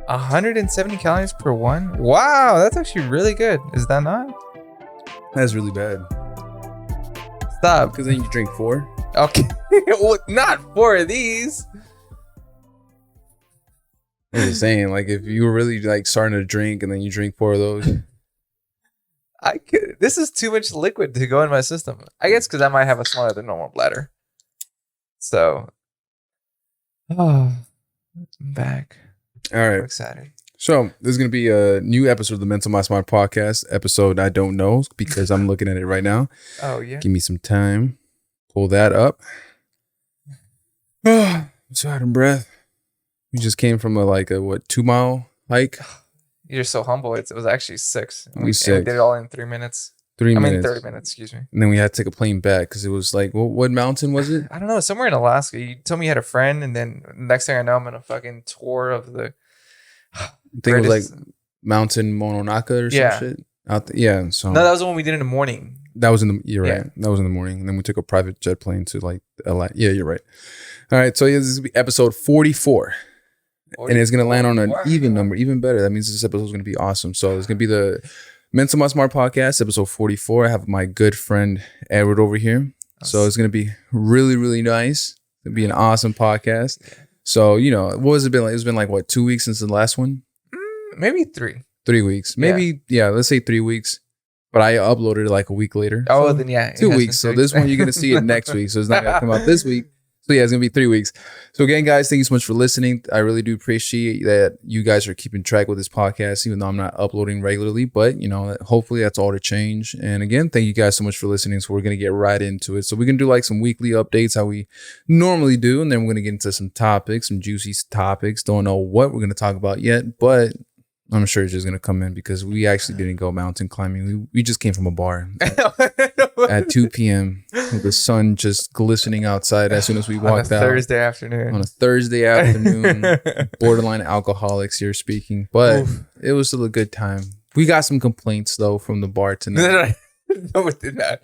170 calories per one. Wow, that's actually really good. Is that not? That's really bad. Stop. Because then you drink 4. Okay. Well, not 4 of these. I'm just saying, like, if you were really like starting to drink and then you drink 4 of those. This is too much liquid to go in my system. I guess because I might have a smaller than normal bladder. So, I'm back. All right. I'm excited. So this is going to be a new episode of the Mental My Smart podcast. Episode I don't know because I'm looking at it right now. Oh, yeah. Give me some time. Pull that up. I'm so out of breath. We just came from a 2-mile hike. You're so humble. It was actually 6. We did it all in 3 minutes. 3 minutes. I mean, 30 minutes, excuse me. And then we had to take a plane back because it was like, what mountain was it? I don't know. Somewhere in Alaska. You told me you had a friend, and then next thing I know, I'm on a fucking tour of the... I think it was like Mountain Mononaka or some shit. Yeah. So no, that was the one we did in the morning. That was in the... You're right. Yeah. That was in the morning. And then we took a private jet plane to like LA. Yeah, you're right. All right. So yeah, this is gonna be episode 44. And it's going to land on an even number, even better. That means this episode is going to be awesome. So it's going to be the Mental My Smart podcast, episode 44. I have my good friend Edward over here. So it's going to be really, really nice. It's going to be an awesome podcast. So, you know, what has it been like? It's been like, what, 2 weeks since the last one? Maybe 3. 3 weeks. Maybe, yeah, let's say 3 weeks. But I uploaded it like a week later. Oh, so then yeah. 2 weeks. So this one, you're going to see it next week. So it's not going to come out this week. So yeah, it's going to be 3 weeks. So again, guys, thank you so much for listening. I really do appreciate that you guys are keeping track with this podcast, even though I'm not uploading regularly. But, you know, hopefully that's all to change. And again, thank you guys so much for listening. So we're going to get right into it. So we're going to do like some weekly updates, how we normally do. And then we're going to get into some topics, some juicy topics. Don't know what we're going to talk about yet, but I'm sure it's just going to come in because we actually didn't go mountain climbing. We just came from a bar at 2 p.m. with the sun just glistening outside as soon as we walked out. Thursday afternoon. On a Thursday afternoon. Borderline alcoholics here speaking. But it was still a good time. We got some complaints, though, from the bar tonight. No, it did not.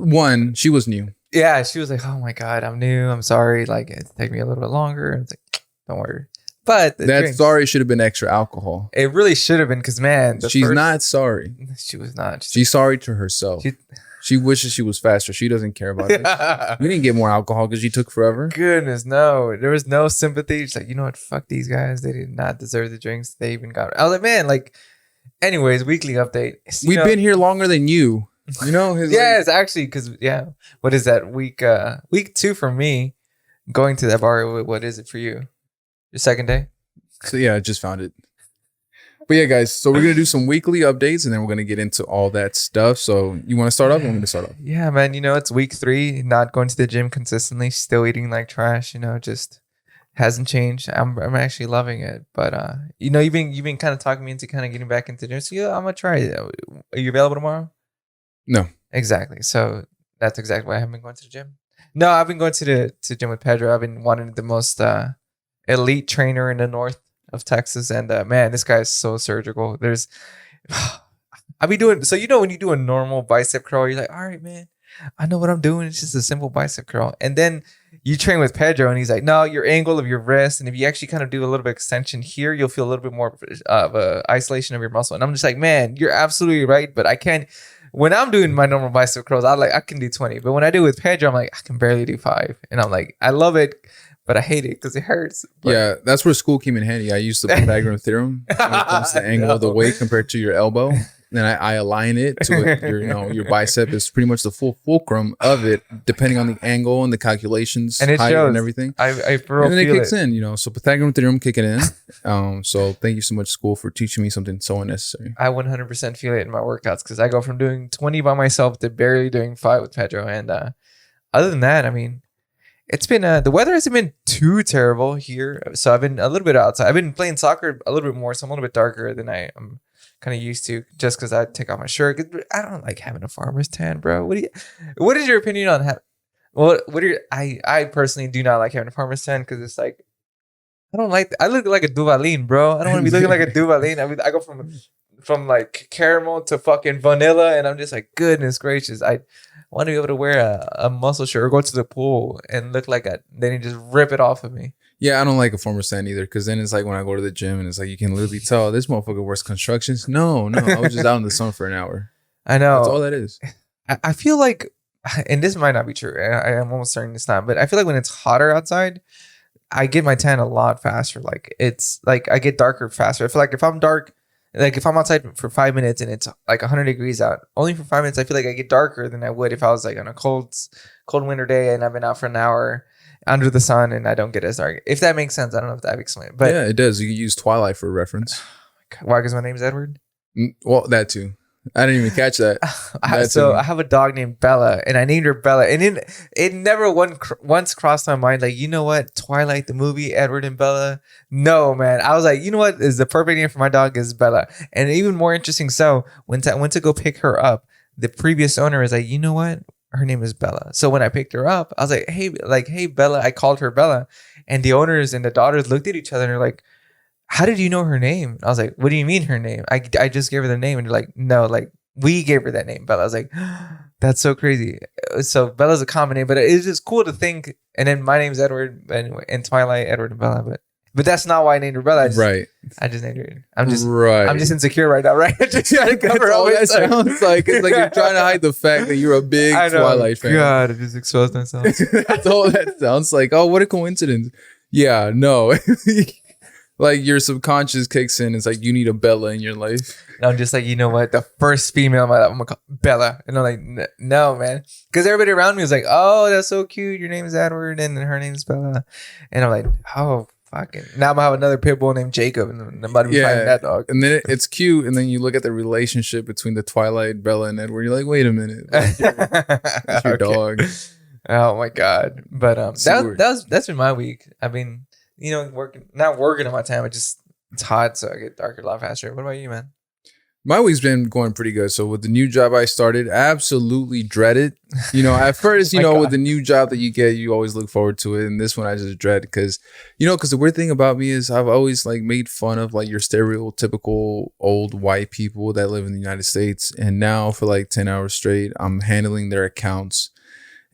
One, she was new. Yeah, she was like, oh my God, I'm new. I'm sorry. Like, it's taking me a little bit longer. And it's like, don't worry. But that sorry should have been extra alcohol. It really should have been because, man. She's not sorry. She was not. She's sorry to herself. She wishes she was faster. She doesn't care about it. We didn't get more alcohol because she took forever. Goodness, no. There was no sympathy. She's like, you know what? Fuck these guys. They did not deserve the drinks. They even got... I was like, man, like... Anyways, weekly update. We've been here longer than you. You know? It's actually because, yeah. What is that? Week 2 for me. Going to that bar. What is it for you? Your second day? So yeah, I just found it. But yeah, guys, so we're going to do some weekly updates and then we're going to get into all that stuff. So you want to start off? I'm going to start off. Yeah, man. You know, it's week 3, not going to the gym consistently, still eating like trash, you know, just hasn't changed. I'm actually loving it. But, you know, you've been kind of talking me into kind of getting back into the gym. So yeah, I'm going to try it. Are you available tomorrow? No. Exactly. So that's exactly why I haven't been going to the gym. No, I've been going to the gym with Pedro. I've been wanting the most elite trainer in the north of Texas, and man, this guy is so surgical. I be doing, so you know when you do a normal bicep curl, you're like, all right, man, I know what I'm doing. It's just a simple bicep curl. And then you train with Pedro, and he's like, no, your angle of your wrist, and if you actually kind of do a little bit of extension here, you'll feel a little bit more of isolation of your muscle. And I'm just like, man, you're absolutely right, but I can't. When I'm doing my normal bicep curls, I can do 20, but when I do it with Pedro, I'm like, I can barely do 5, and I'm like, I love it. But I hate it because it hurts. But yeah, that's where school came in handy. I used the Pythagorean theorem when it comes to the angle of the weight compared to your elbow. Then I align it to your bicep is pretty much the full fulcrum of it, depending on the angle and the calculations, and it height shows. And everything. I and then it kicks in, you know. So Pythagorean theorem kicking in. So thank you so much, school, for teaching me something so unnecessary. I 100% feel it in my workouts because I go from doing 20 by myself to barely doing 5 with Pedro. And other than that, I mean, it's been the weather hasn't been too terrible here, so I've been a little bit outside. I've been playing soccer a little bit more, so I'm a little bit darker than I'm kind of used to, just because I take off my shirt. I don't like having a farmer's tan, bro. What is your opinion on I personally do not like having a farmer's tan because it's like I look like a Duvalin, bro. I don't want to be looking like a Duvalin. I mean, I go from like caramel to fucking vanilla, and I'm just like, goodness gracious, I want to be able to wear a muscle shirt or go to the pool and look like then you just rip it off of me. Yeah, I don't like a former stand either, because then it's like when I go to the gym and it's like you can literally tell this motherfucker works constructions. No, I was just out in the sun for an hour. I That's all know. that is. I feel like, and this might not be true. I'm almost certain it's not, but I feel like when it's hotter outside, I get my tan a lot faster. Like it's like I get darker faster. I feel like if I'm dark, like if I'm outside for 5 minutes and it's like 100 degrees out, only for 5 minutes, I feel like I get darker than I would if I was like on a cold winter day and I've been out for an hour under the sun and I don't get as dark. If that makes sense, I don't know if that explains it, but Yeah, it does. You can use Twilight for reference. why? Because my name's Edward. Well, that too. I didn't even catch that. So I have a dog named Bella, and I named her Bella, and it never once crossed my mind, like, you know what, Twilight the movie, Edward and Bella. No, man, I was like, you know what is the perfect name for my dog is Bella, and even more interesting. So when I went to go pick her up, the previous owner was like, you know what, her name is Bella. So when I picked her up, I was like, hey Bella. I called her Bella, and the owners and the daughters looked at each other and they're like, how did you know her name? I was like, what do you mean her name? I just gave her the name. And they're like, no, like we gave her that name, Bella. I was like, that's so crazy. So Bella's a common name, but it's just cool to think. And then my name's Edward, anyway, in Twilight, Edward and Bella. But that's not why I named her Bella. I just named her. I'm just insecure right now, right? Just trying to cover all that sounds like. It's like you're trying to hide the fact that you're a big Twilight fan. God, I just exposed myself. That's all that sounds like. Oh, what a coincidence. Yeah, no. Like your subconscious kicks in. It's like you need a Bella in your life. And I'm just like, you know what? The first female I'm gonna call Bella. And I'm like, no, man. Because everybody around me was like, oh, that's so cute. Your name is Edward and her name's Bella. And I'm like, oh, fucking. Now I'm gonna have another pit bull named Jacob. And I'm about to be fighting that dog. And then it's cute. And then you look at the relationship between the Twilight, Bella, and Edward. You're like, wait a minute. That's your dog. Oh my God. But that's been my week. I mean, you know, not working at my time. It's hot, so I get darker a lot faster. What about you, man? My week's been going pretty good. So with the new job I started, absolutely dread it. You know, at first, you know, with the new job that you get, you always look forward to it. And this one I just dread because the weird thing about me is I've always like made fun of like your stereotypical old white people that live in the United States. And now for like 10 hours straight, I'm handling their accounts.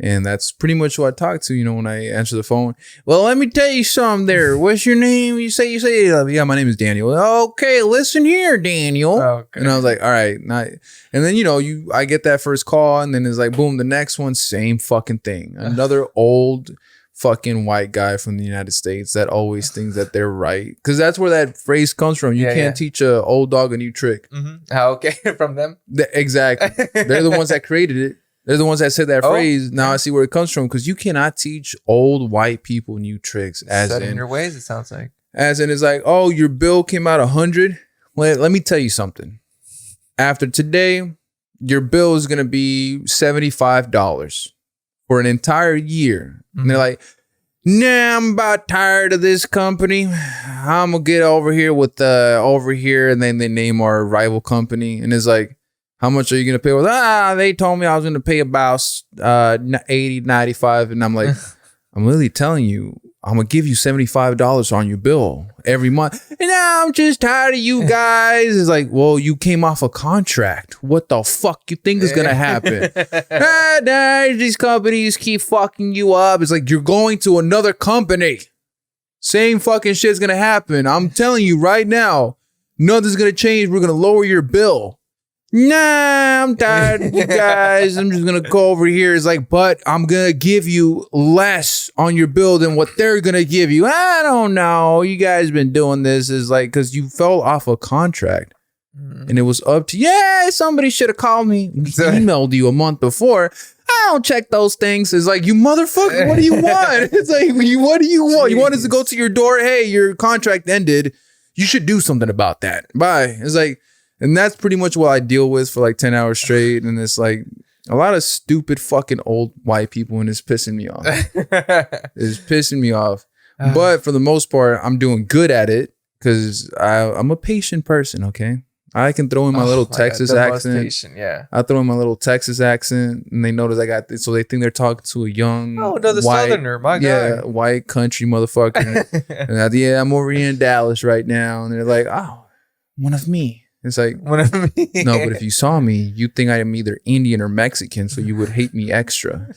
And that's pretty much who I talk to, when I answer the phone. Well, let me tell you something there. What's your name? You say, yeah, my name is Daniel. Okay, listen here, Daniel. Okay. And I was like, all right. And then, I get that first call and then it's like, boom, the next one, same fucking thing. Another old fucking white guy from the United States that always thinks that they're right. Because that's where that phrase comes from. You can't teach a old dog a new trick. Mm-hmm. Okay, from them? Exactly. They're the ones that created it. They're the ones that said that phrase. Now I see where it comes from because you cannot teach old white people new tricks. Set in your ways, it sounds like. As in, it's like, oh, your bill came out 100. Well, let me tell you something. After today, your bill is going to be $75 for an entire year. Mm-hmm. And they're like, nah, I'm about tired of this company. I'm going to get over here with over here. And then they name our rival company. And it's like, how much are you going to pay? Well, they told me I was going to pay about 80, 95. And I'm like, I'm literally telling you, I'm going to give you $75 on your bill every month. And now I'm just tired of you guys. It's like, well, you came off a contract. What the fuck you think is going to happen? These companies keep fucking you up. It's like, you're going to another company. Same fucking shit's going to happen. I'm telling you right now, nothing's going to change. We're going to lower your bill. Nah, I'm tired of you guys. I'm just going to go over here. It's like, but I'm going to give you less on your bill than what they're going to give you. I don't know. You guys been doing this is like, because you fell off a contract and it was up to, somebody should have called me. Emailed you a month before. I don't check those things. It's like, you motherfucker, what do you want? It's like, what do you want? You want us to go to your door? Hey, your contract ended. You should do something about that. Bye. It's like, and that's pretty much what I deal with for like 10 hours straight. And it's like a lot of stupid fucking old white people and it's pissing me off. It's pissing me off. But for the most part, I'm doing good at it because I'm a patient person, okay? I can throw in my little Texas accent. Patient, I throw in my little Texas accent and they notice I got this. So they think they're talking to a young white, Southerner, my guy. White country motherfucker. And I'm over here in Dallas right now. And they're like, oh, one of me. It's like, One of me. no, but if you saw me, you'd think I am either Indian or Mexican, so you would hate me extra.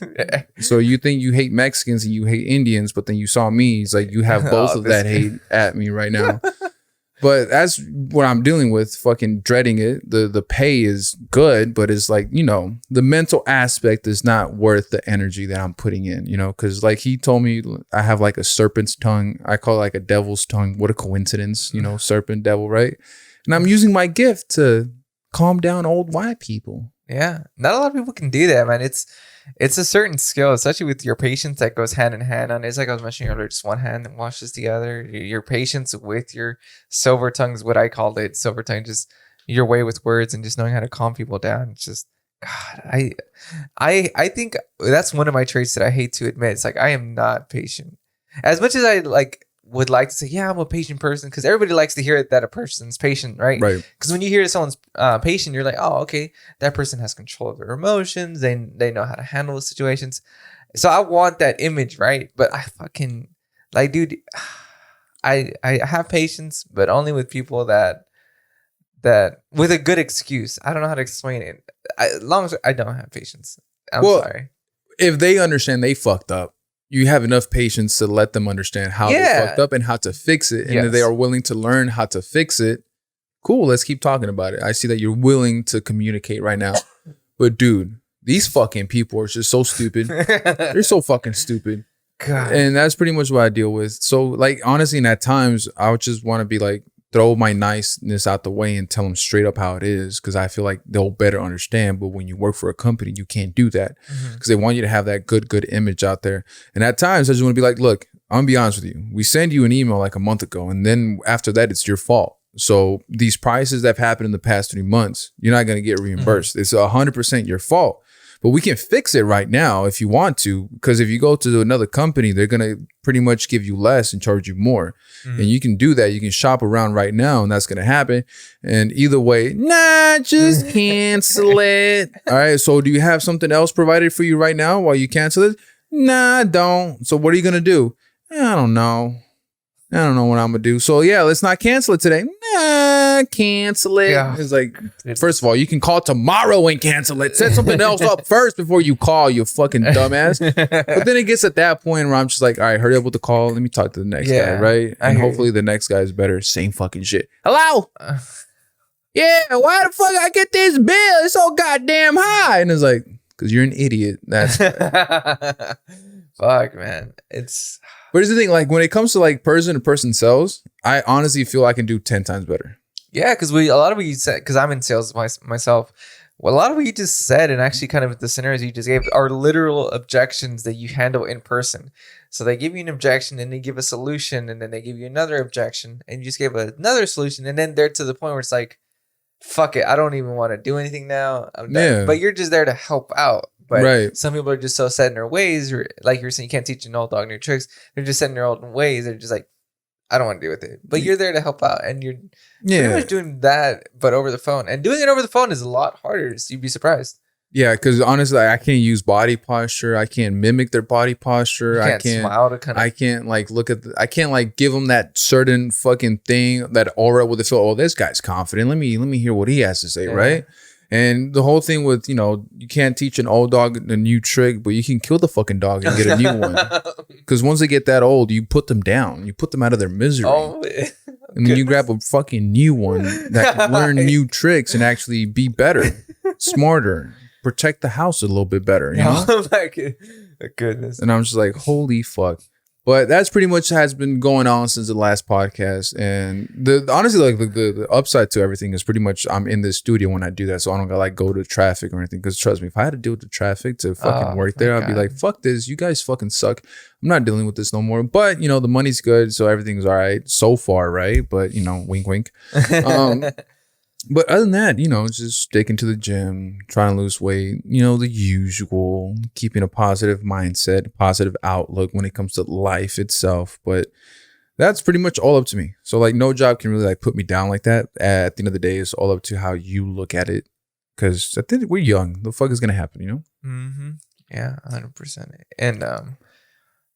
So you think you hate Mexicans and you hate Indians, but then you saw me, it's like you have both of that hate at me right now. But that's what I'm dealing with, fucking dreading it. The pay is good, but it's like, you know, the mental aspect is not worth the energy that I'm putting in, you know, because like he told me I have like a serpent's tongue. I call it like a devil's tongue. What a coincidence, you know, serpent, devil, right? And I'm using my gift to calm down old white people. Yeah. Not a lot of people can do that, man. It's a certain skill, especially with your patience, that goes hand in hand on. It's like I was mentioning earlier, just one hand that washes the other. Your patience with your silver tongue is what I called it. Silver tongue, just your way with words and just knowing how to calm people down. It's just, God, I think that's one of my traits that I hate to admit. It's like I am not patient. As much as I would like to say, yeah, I'm a patient person, because everybody likes to hear that a person's patient, right? Right. Because when you hear someone's patient, you're like, oh, okay, that person has control of their emotions. They know how to handle the situations. So I want that image, right? But I fucking like, dude, I have patience, but only with people that with a good excuse. I don't know how to explain it. As long as I don't have patience, I'm sorry. If they understand they fucked up, you have enough patience to let them understand how they fucked up and how to fix it. And if they are willing to learn how to fix it, cool, let's keep talking about it. I see that you're willing to communicate right now. But dude, these fucking people are just so stupid. They're so fucking stupid. God. And that's pretty much what I deal with. So like, honestly, and at times I would just want to be like, throw my niceness out the way and tell them straight up how it is, because I feel like they'll better understand. But when you work for a company, you can't do that, because they want you to have that good image out there. And at times I just want to be like, look, I'm gonna be honest with you. We send you an email like a month ago, and then after that, it's your fault. So these prices that have happened in the past 3 months, you're not gonna get reimbursed. It's 100% your fault. But we can fix it right now if you want to, because if you go to another company, they're going to pretty much give you less and charge you more. And you can do that. You can shop around right now, and that's going to happen. And either way, nah, just cancel it. All right. So do you have something else provided for you right now while you cancel it? Nah, don't. So what are you going to do? I don't know. I don't know what I'm going to do. So yeah, let's not cancel it today. Nah, cancel it. Yeah. It's like, first of all, you can call tomorrow and cancel it. Set something else up first before you call, you fucking dumbass. But then it gets at that point where I'm just like, all right, hurry up with the call. Let me talk to the next guy, right? And hopefully the next guy is better. Same fucking shit. Hello? Yeah, why the fuck I get this bill? It's so goddamn high. And it's like, because you're an idiot. That's fuck, man. But here's the thing, like when it comes to like person to person sales, I honestly feel I can do 10 times better. Yeah, because a lot of what you said, because I'm in sales myself, well, a lot of what you just said, and actually kind of the scenarios you just gave, are literal objections that you handle in person. So they give you an objection, and they give a solution, and then they give you another objection, and you just gave another solution, and then they're to the point where it's like, fuck it, I don't even want to do anything now. I'm done. Yeah. But you're just there to help out. But some people are just so set in their ways, or like you're saying, you can't teach an old dog new tricks. They're just set in their old ways. They're just like, I don't want to deal with it. But you're there to help out, and you're pretty much doing that, but over the phone. And doing it over the phone is a lot harder. So you'd be surprised. Yeah, because honestly, I can't use body posture. I can't mimic their body posture. I can't smile to kind of. I can't like look at. I can't like give them that certain fucking thing, that aura where they feel, oh, this guy's confident. Let me hear what he has to say, right? And the whole thing with, you can't teach an old dog a new trick, but you can kill the fucking dog and get a new one. Because once they get that old, you put them down. You put them out of their misery. And then you grab a fucking new one that can learn new tricks and actually be better, smarter, protect the house a little bit better. You know? Oh my goodness. And I'm just like, holy fuck. But that's pretty much has been going on since the last podcast. And honestly, like the upside to everything is pretty much I'm in the studio when I do that. So I don't gotta like go to traffic or anything. Because trust me, if I had to deal with the traffic to fucking work there, I'd be like, fuck this. You guys fucking suck. I'm not dealing with this no more. But, the money's good. So everything's all right so far, right? But, wink, wink. But other than that, just sticking to the gym, trying to lose weight, the usual, keeping a positive mindset, positive outlook when it comes to life itself. But that's pretty much all up to me. So like no job can really like put me down like that. At the end of the day, it's all up to how you look at it. Because I think we're young. The fuck is going to happen, Mm-hmm. Yeah, 100%. And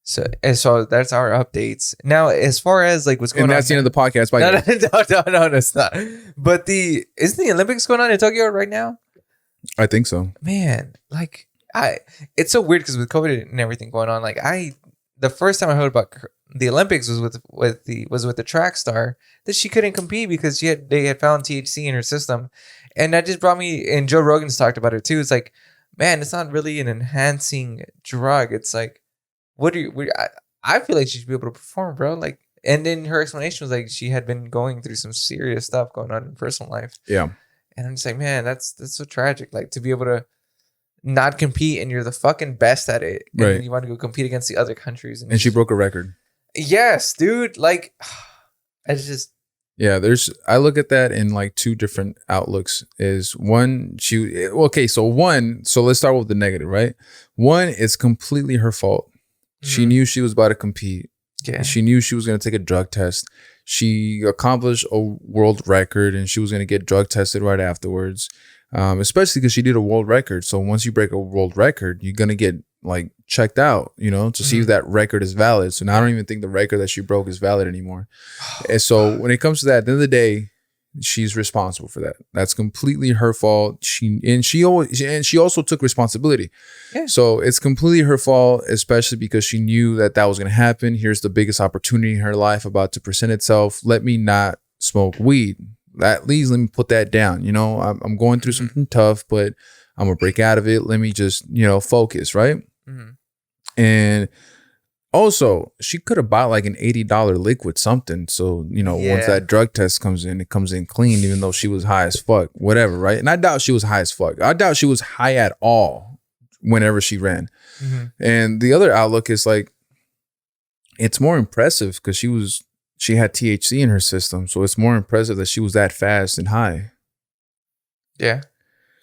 So that's our updates. Now, as far as like what's going And on, that's the end of the podcast. Bye, no, guys. no, that's not. But isn't the Olympics going on in Tokyo right now? I think so. Man, like it's so weird because with COVID and everything going on, like the first time I heard about the Olympics was with the track star that she couldn't compete because they had found THC in her system, and that just brought me. And Joe Rogan's talked about it too. It's like, man, it's not really an enhancing drug. It's like, I feel like she should be able to perform, bro. Like, and then her explanation was like she had been going through some serious stuff going on in personal life. Yeah. And I'm just like, man, that's so tragic. Like to be able to not compete and you're the fucking best at it, and then you want to go compete against the other countries, and she broke a record. Yes, dude. Like, it's just. Yeah, I look at that in like two different outlooks. Is one, so let's start with the negative, right? One, it's completely her fault. She knew she was about to compete. Yeah. She knew she was going to take a drug test. She accomplished a world record and she was going to get drug tested right afterwards. Especially because she did a world record. So once you break a world record, you're going to get like checked out, to see if that record is valid. So now I don't even think the record that she broke is valid anymore. And so when it comes to that, at the end of the day, she's responsible for that. That's completely her fault. She also took responsibility. Yeah. So it's completely her fault, especially because she knew that was going to happen. Here's the biggest opportunity in her life about to present itself. Let me not smoke weed. At least let me put that down. I'm going through something tough, but I'm gonna break out of it. Let me just, focus, right? Mm-hmm. And also, she could have bought like an $80 liquid something. So, once that drug test comes in, it comes in clean, even though she was high as fuck, whatever, right? And I doubt she was high as fuck. I doubt she was high at all whenever she ran. Mm-hmm. And the other outlook is like, it's more impressive because she had THC in her system. So it's more impressive that she was that fast and high. Yeah.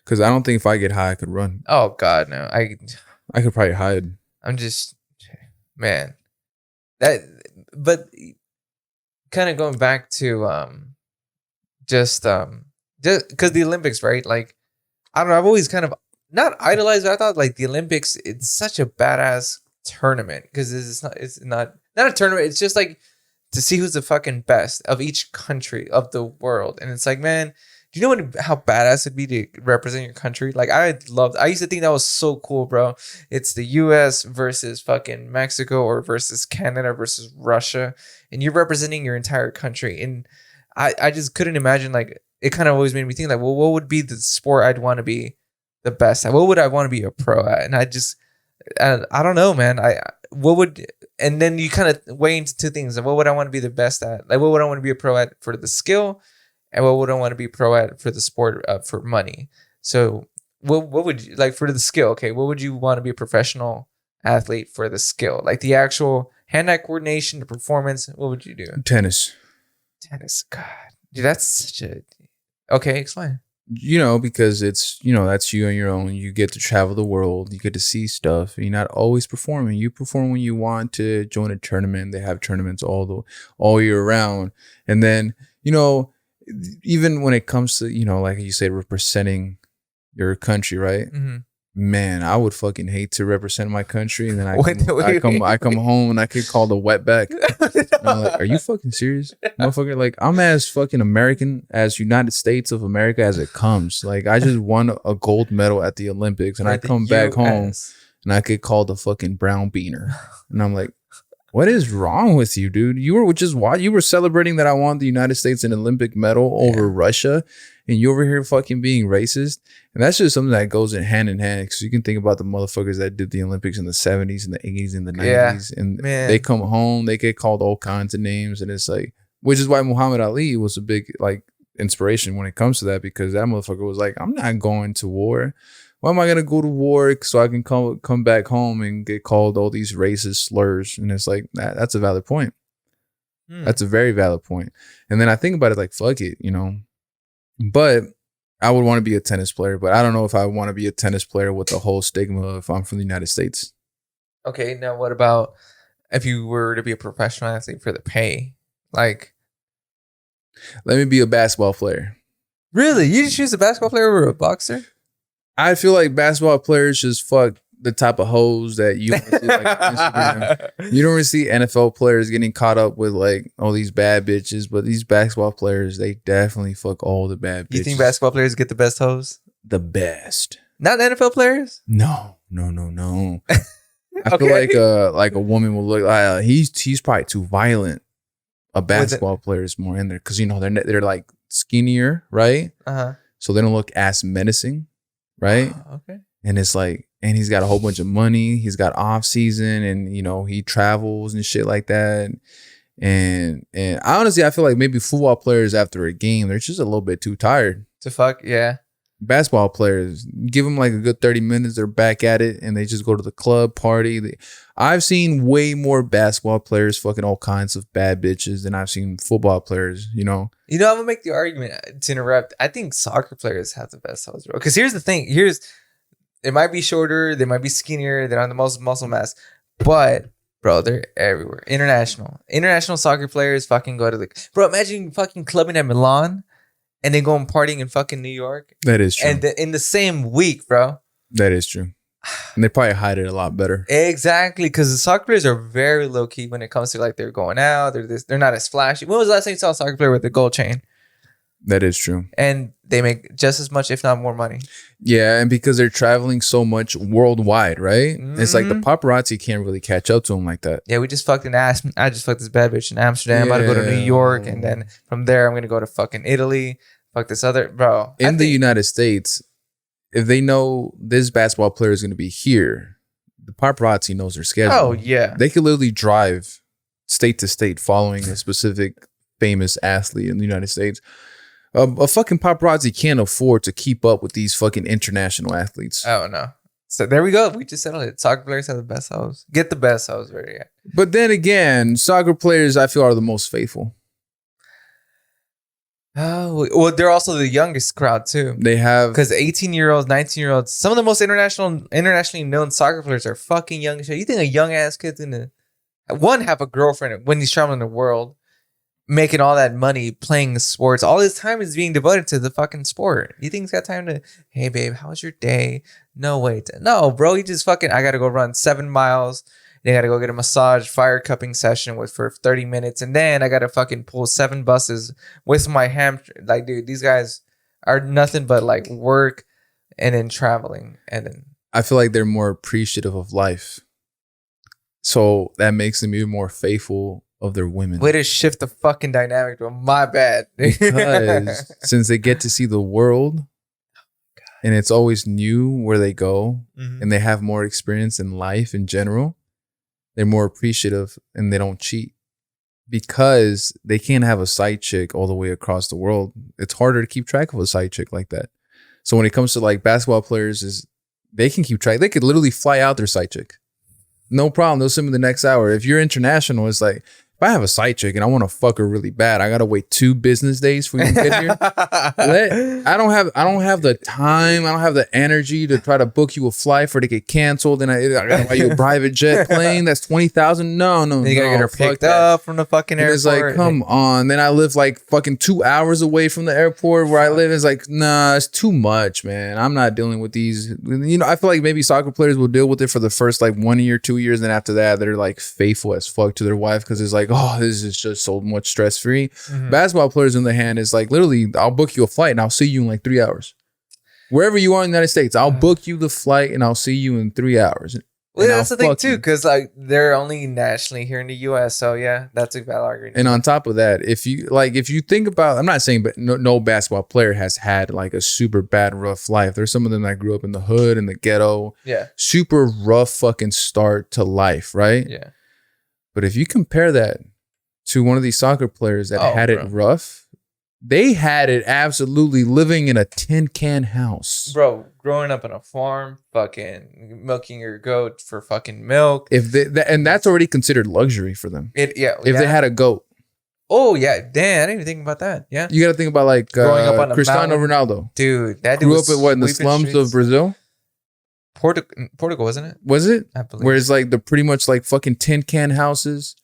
Because I don't think if I get high, I could run. Oh, God, no. I could probably hide. I'm just, man. But kind of going back to just because the Olympics, right? Like, I don't know. I've always kind of not idolized, but I thought like the Olympics, it's such a badass tournament because it's not a tournament. It's just like to see who's the fucking best of each country of the world. And it's like, man, do you know how badass it'd be to represent your country? Like, I used to think that was so cool, bro. It's the US versus fucking Mexico or versus Canada versus Russia. And you're representing your entire country. And I just couldn't imagine, like, it kind of always made me think, like, well, what would be the sport I'd want to be the best at? What would I want to be a pro at? And I don't know, man. And then you kind of weigh into two things. Like, what would I want to be the best at? Like, what would I want to be a pro at for the skill? And what would I want to be pro at for the sport for money? So what would you like for the skill? Okay, what would you want to be a professional athlete for the skill? Like the actual hand-eye coordination, the performance. What would you do? Tennis. God, dude, that's such a. Okay, explain. Because it's, that's you on your own. You get to travel the world. You get to see stuff. You're not always performing. You perform when you want to join a tournament. They have tournaments all year round. And then, even when it comes to, like you said, representing your country, right? Mm-hmm. Man, I would fucking hate to represent my country, and then I come home and I get called a wetback. I'm like, are you fucking serious, motherfucker? Like, I'm as fucking American as United States of America as it comes. Like, I just won a gold medal at the Olympics, and I come back home and I get called a fucking brown beaner, and I'm like, what is wrong with you, dude? You were celebrating that I won the United States an Olympic medal over Russia, and you over here fucking being racist. And that's just something that goes hand in hand. Because you can think about the motherfuckers that did the Olympics in the 70s and the 80s and the 90s. And they come home, they get called all kinds of names. And it's like, which is why Muhammad Ali was a big like inspiration when it comes to that. Because that motherfucker was like, I'm not going to war. Why am I going to go to war so I can come back home and get called all these racist slurs? And it's like, that's a valid point. That's a very valid point. And then I think about it like, fuck it, But I would want to be a tennis player, but I don't know if I want to be a tennis player with the whole stigma if I'm from the United States. Okay, now what about if you were to be a professional athlete for the pay? Like, let me be a basketball player. Really? You choose a basketball player over a boxer? I feel like basketball players just fuck the type of hoes that you see like on Instagram. You don't really see NFL players getting caught up with like all these bad bitches, but these basketball players, they definitely fuck all the bad bitches. You think basketball players get the best hoes? The best. Not NFL players? No. I feel like a woman will look. He's probably too violent. A basketball player is more in there because they're like skinnier, right? So they don't look as menacing, right? Okay. And it's like, and he's got a whole bunch of money. He's got off season, and he travels and shit like that. And honestly, I feel like maybe football players after a game, they're just a little bit too tired to fuck. Yeah. Basketball players, give them like a good 30 minutes, they're back at it, and they just go to the club, party. I've seen way more basketball players fucking all kinds of bad bitches than I've seen football players, I'm gonna make the argument to interrupt. I think soccer players have the best hoes, bro. Because here's the thing. It might be shorter, they might be skinnier, they're on the most muscle mass, but bro, they're everywhere. International soccer players fucking go to bro, imagine fucking clubbing at Milan and then going partying in fucking New York. That is true. And in the same week, bro. That is true. And they probably hide it a lot better. Exactly, because the soccer players are very low key when it comes to like they're going out. They're not as flashy. When was the last time you saw a soccer player with a gold chain? That is true. And they make just as much, if not more money. Yeah, and because they're traveling so much worldwide, right? It's like the paparazzi can't really catch up to them like that. Yeah, we just fucked I just fucked this bad bitch in Amsterdam. I'm about to go to New York, and then from there I'm gonna go to fucking Italy. Fuck this other bro. In the United States, if they know this basketball player is gonna be here, the paparazzi knows their schedule. Oh yeah, they could literally drive state to state following a specific famous athlete in the United States. A fucking paparazzi can't afford to keep up with these fucking international athletes. Oh no. So there we go. We just settled it. Soccer players have the best hoes. Get the best hoes, right? Yeah. But then again, soccer players I feel are the most faithful. Oh well, they're also the youngest crowd too. They have because 18-year-olds, 19-year-olds, some of the most internationally known soccer players are fucking young as shit. You think a young ass kid's gonna have a girlfriend when he's traveling the world, making all that money playing sports? All his time is being devoted to the fucking sport. You think he's got time to, hey babe, how was your day? No, wait. No, bro, he just fucking, I gotta go run 7 miles. Then I gotta go get a massage, fire cupping session for 30 minutes. And then I gotta fucking pull 7 buses with my hamstring. Like, dude, these guys are nothing but like work and then traveling. And then I feel like they're more appreciative of life. So that makes them even more faithful of their women. Way to shift the fucking dynamic, bro. My bad. Because since they get to see the world and it's always new where they go, and they have more experience in life in general, they're more appreciative and they don't cheat because they can't have a side chick all the way across the world. It's harder to keep track of a side chick like that. So when it comes to like basketball players, they can keep track. They could literally fly out their side chick. No problem. They'll send me the next hour. If you're international, it's like, if I have a side chick and I want to fuck her really bad, I gotta wait 2 business days for you to get here. I don't have the time. I don't have the energy to try to book you a flight for it to get canceled. And I gotta buy you a private jet plane. That's $20,000. No. You gotta get her picked up from the fucking airport. It's like, come on. Then I live like fucking 2 hours away from the airport where I live. It's like, nah, it's too much, man. I'm not dealing with these. I feel like maybe soccer players will deal with it for the first like 1 year, 2 years, and then after that, they're like faithful as fuck to their wife because it's like, oh, this is just so much stress free. Basketball players, on the hand, is like literally, I'll book you a flight and I'll see you in like 3 hours. Wherever you are in the United States, I'll book you the flight and I'll see you in 3 hours. Well, that's the thing too, because like they're only nationally here in the U.S. So yeah, that's a valid argument. And on top of that, if you think about, I'm not saying, but no basketball player has had like a super bad rough life. There's some of them that grew up in the hood, in the ghetto. Yeah. Super rough fucking start to life, right? Yeah. But if you compare that to one of these soccer players that had it rough, they had it absolutely living in a tin can house. Bro, growing up on a farm, fucking milking your goat for fucking milk. And that's already considered luxury for them. If they had a goat. Oh, yeah. Damn, I didn't even think about that. Yeah. You got to think about like growing up on Cristiano Ronaldo. Dude, that grew up in the slums of Brazil. Portugal, wasn't it? Was it? I believe. Where it's like the pretty much like fucking tin can houses.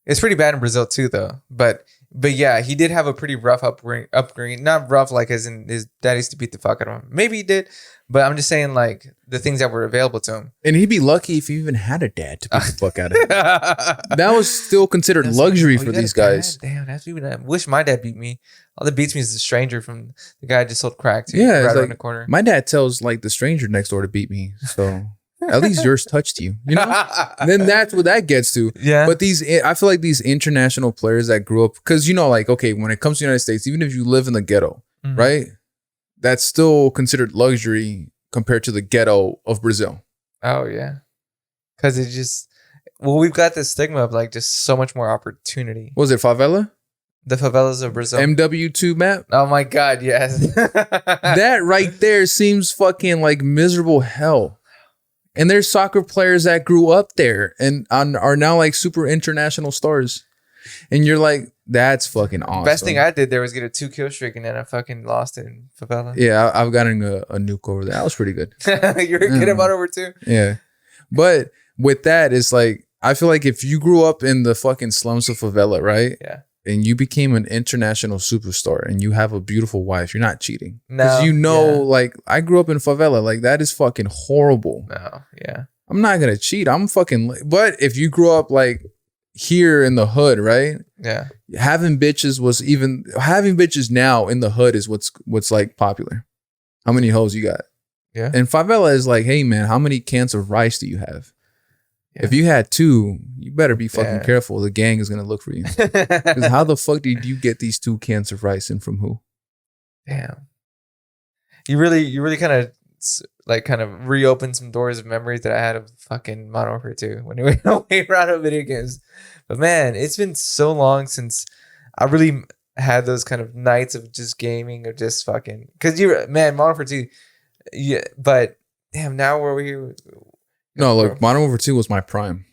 It's pretty bad in Brazil too, though. But But yeah, he did have a pretty rough upbringing. Not rough, like as in his dad used to beat the fuck out of him. Maybe he did, but I'm just saying like the things that were available to him. And he'd be lucky if he even had a dad to beat the fuck out of him. That was still considered luxury for these guys. Damn, that's even. I wish my dad beat me. All that beats me is the stranger from the guy I just sold crack to. Yeah, right it's around like, the corner. my dad tells like the stranger next door to beat me. So at least yours touched you. You know? Then that's what that gets to. Yeah. But I feel like these international players that grew up, because like, okay, when it comes to the United States, even if you live in the ghetto, right? That's still considered luxury compared to the ghetto of Brazil. Oh yeah. Because it just, we've got this stigma of like just so much more opportunity. Was it favela? The favelas of Brazil. MW2 map? Oh my God, yes. That right there seems fucking like miserable hell. And there's soccer players that grew up there and are now like super international stars. And you're like, that's fucking awesome. Best thing I did there was get a 2-kill streak and then I fucking lost it in favela. Yeah, I've gotten a nuke over there. That was pretty good. You're good about over too? Yeah. But with that, it's like, I feel like if you grew up in the fucking slums of favela, right? Yeah. And you became an international superstar and you have a beautiful wife, you're not cheating. No. Because like, I grew up in favela. Like, that is fucking horrible. No. Yeah. I'm not going to cheat. I'm fucking... But if you grew up like here in the hood, right? Yeah. Having bitches now in the hood is what's like popular. How many hoes you got? Yeah. And favela is like, hey man, how many cans of rice do you have? Yeah. If you had 2, you better be fucking careful. The gang is gonna look for you. Because how the fuck did you get these 2 cans of rice and from who? Damn. You really kind of reopened some doors of memories that I had of fucking Modern Warfare 2 when we went away around of video games. But man, it's been so long since I really had those kind of nights of just gaming, of just fucking, because Modern Warfare 2, yeah, but damn, now we're here. No, look, Modern Warfare 2 was my prime.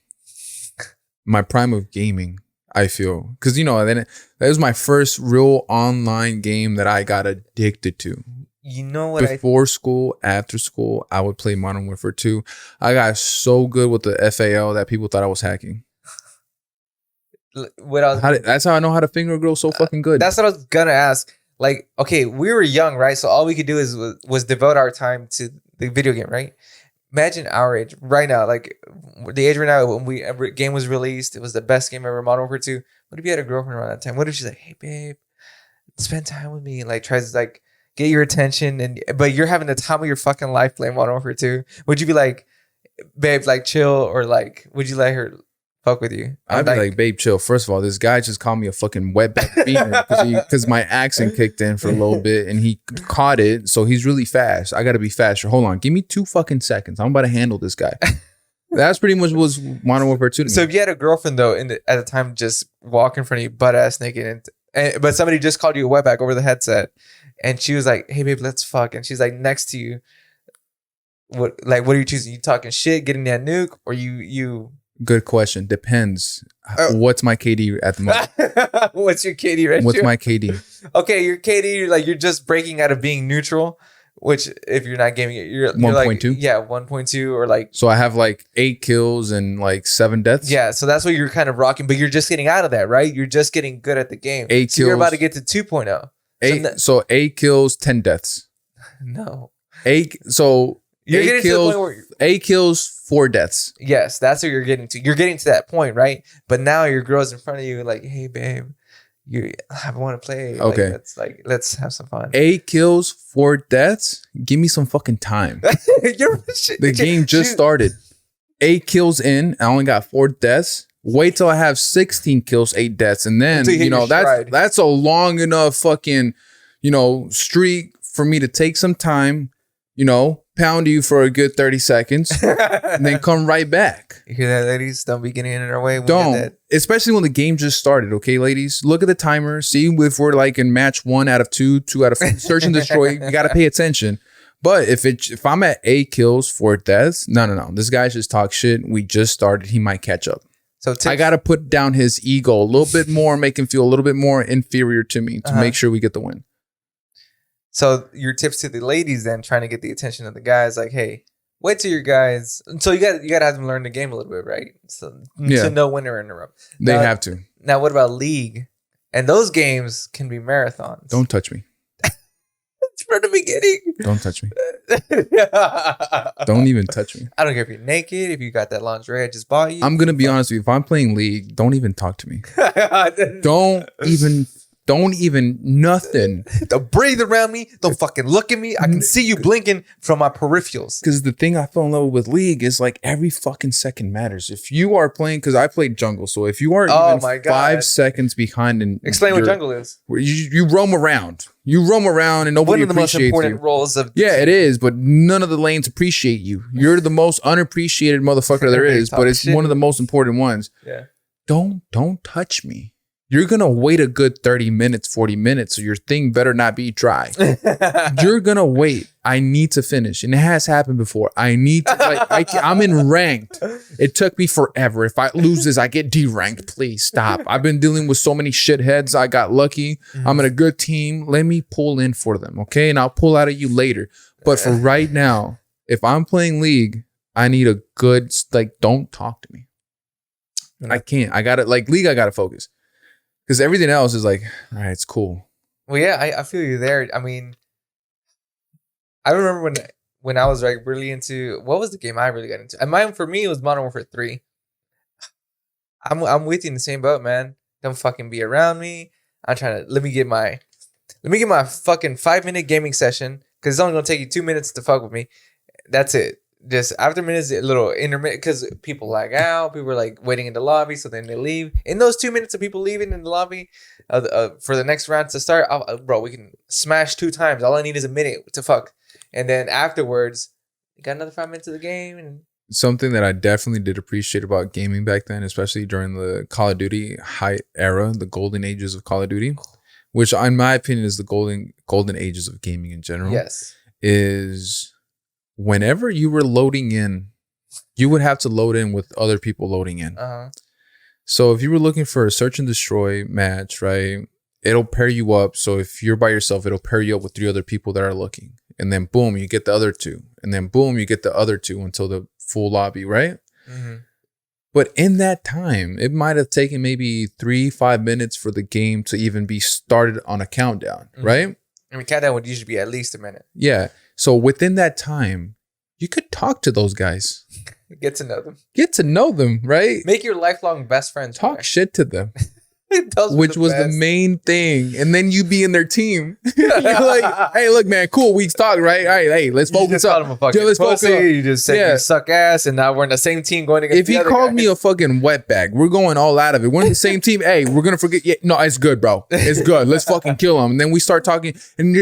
My prime of gaming, I feel. Because, then that was my first real online game that I got addicted to. You know what? Before school, after school, I would play Modern Warfare 2. I got so good with the FAL that people thought I was hacking. That's how I know how to finger girl so fucking good. That's what I was gonna ask. Like, okay, we were young, right? So all we could do was devote our time to the video game, right? Imagine our age right now, like the age right now when every game was released, it was the best game ever, Modern Warfare 2. What if you had a girlfriend around that time? What if she's like, hey babe, spend time with me, and like tries to like get your attention, but you're having the time of your fucking life playing Modern Warfare 2? Would you be like, babe, like chill, or like would you let her fuck with you? I'd be like, babe, chill. First of all, this guy just called me a fucking wetback beaner because my accent kicked in for a little bit and he caught it. So he's really fast. I got to be faster. Hold on. Give me 2 fucking seconds. I'm about to handle this guy. That's pretty much was Modern Warfare 2 to me. So if you had a girlfriend though, at the time, just walk in front of you butt ass naked, but somebody just called you a wetback over the headset, and she was like, hey babe, let's fuck, and she's like next to you. What are you choosing? You talking shit, getting that nuke, or you? Good question. Depends. What's my KD at the moment? What's your KD ratio? What's my KD? Okay, your KD, you're just breaking out of being neutral, which if you're not gaming it, you're 1.2. Like, yeah, 1.2 or like. So I have like 8 kills and like 7 deaths. Yeah, so that's what you're kind of rocking, but you're just getting out of that, right? You're just getting good at the game. 8 so kills. You're about to get to 2.0. So 8 kills, 10 deaths. No. 8. So you're 8 getting kills, to the point where 8 kills, 4 deaths. Yes, that's what you're getting to. You're getting to that point, right? But now your girl's in front of you, like, hey, babe, I want to play. Okay, let's have some fun. 8 kills, 4 deaths. Give me some fucking time. The game just started. 8 kills in. I only got 4 deaths. Wait till I have 16 kills, 8 deaths, and then that's a long enough fucking streak for me to take some time. Pound you for a good 30 seconds and then come right back. You hear that, ladies? Don't be getting in our way. Don't. Especially when the game just started, okay, ladies? Look at the timer. See if we're like in match 1 out of 2, 2 out of 4. Search and destroy. You got to pay attention. But if I'm at 8 kills, 4 deaths, no. This guy just talks shit. We just started. He might catch up. So I got to put down his ego a little bit more, make him feel a little bit more inferior to me to make sure we get the win. So your tips to the ladies then, trying to get the attention of the guys, like, hey, wait till your guys. So you got to have them learn the game a little bit, right? So to know when to interrupt. They have to. Now, what about League And those games can be marathons. Don't touch me. From the beginning. Don't touch me. Don't even touch me. I don't care if you're naked, if you got that lingerie I just bought you. I'm gonna be honest with you. If I'm playing League, don't even talk to me. Don't even nothing. Don't breathe around me. Don't fucking look at me. I can see you blinking from my peripherals. Because the thing I fell in love with League is like every fucking second matters. If you are playing, because I played jungle, so if you are even 5 seconds behind, and explain what jungle is. You roam around. You roam around and nobody appreciates you. One of the most important roles of it is, but none of the lanes appreciate you. You're the most unappreciated motherfucker there is, but it's one of the most important ones. Yeah. Don't touch me. You're going to wait a good 30 minutes, 40 minutes, so your thing better not be dry. You're going to wait. I need to finish. And it has happened before. I need to, I'm in ranked. It took me forever. If I lose this, I get deranked. Please stop. I've been dealing with so many shitheads. I got lucky. I'm in a good team. Let me pull in for them, okay? And I'll pull out of you later. But for right now, if I'm playing League, I need a good, don't talk to me. I can't. I got to, League, I got to focus. Because everything else is all right, it's cool. Well, yeah, I feel you there. I mean, I remember when I was really into, what was the game I really got into? And mine, for me, it was Modern Warfare 3. I'm with you in the same boat, man. Don't fucking be around me. I'm trying to, let me get my fucking 5-minute gaming session, because it's only going to take you 2 minutes to fuck with me. That's it. Just after minutes, a little intermittent, because people lag out. People are waiting in the lobby, so then they leave. In those 2 minutes of people leaving in the lobby for the next round to start, bro, we can smash 2 times. All I need is a minute to fuck, and then afterwards, you got another 5 minutes of the game. And something that I definitely did appreciate about gaming back then, especially during the Call of Duty hype era, the golden ages of Call of Duty, which in my opinion is the golden ages of gaming in general. Yes, is. Whenever you were loading in, you would have to load in with other people loading in. So if you were looking for a search and destroy match, right, it'll pair you up. So if you're by yourself, it'll pair you up with 3 other people that are looking. And then boom, you get the other 2. And then boom, you get the other 2 until the full lobby, right? Mm-hmm. But in that time, it might have taken maybe 3-5 minutes for the game to even be started on a countdown, right? I mean, countdown would usually be at least a minute. Yeah. So within that time, you could talk to those guys. Get to know them. Get to know them, right? Make your lifelong best friends. Talk shit to them. Which was the main thing. And then you be in their team. You're like, hey, look, man, cool. We talk, right? All right, hey, let's focus up. Let's focus up. You just said you suck ass, and now we're in the same team going against the other guy. If he called me a fucking wetbag, we're going all out of it. We're in the same team. Hey, we're going to forget. Yeah, no, it's good, bro. It's good. Let's fucking kill him. And then we start talking, and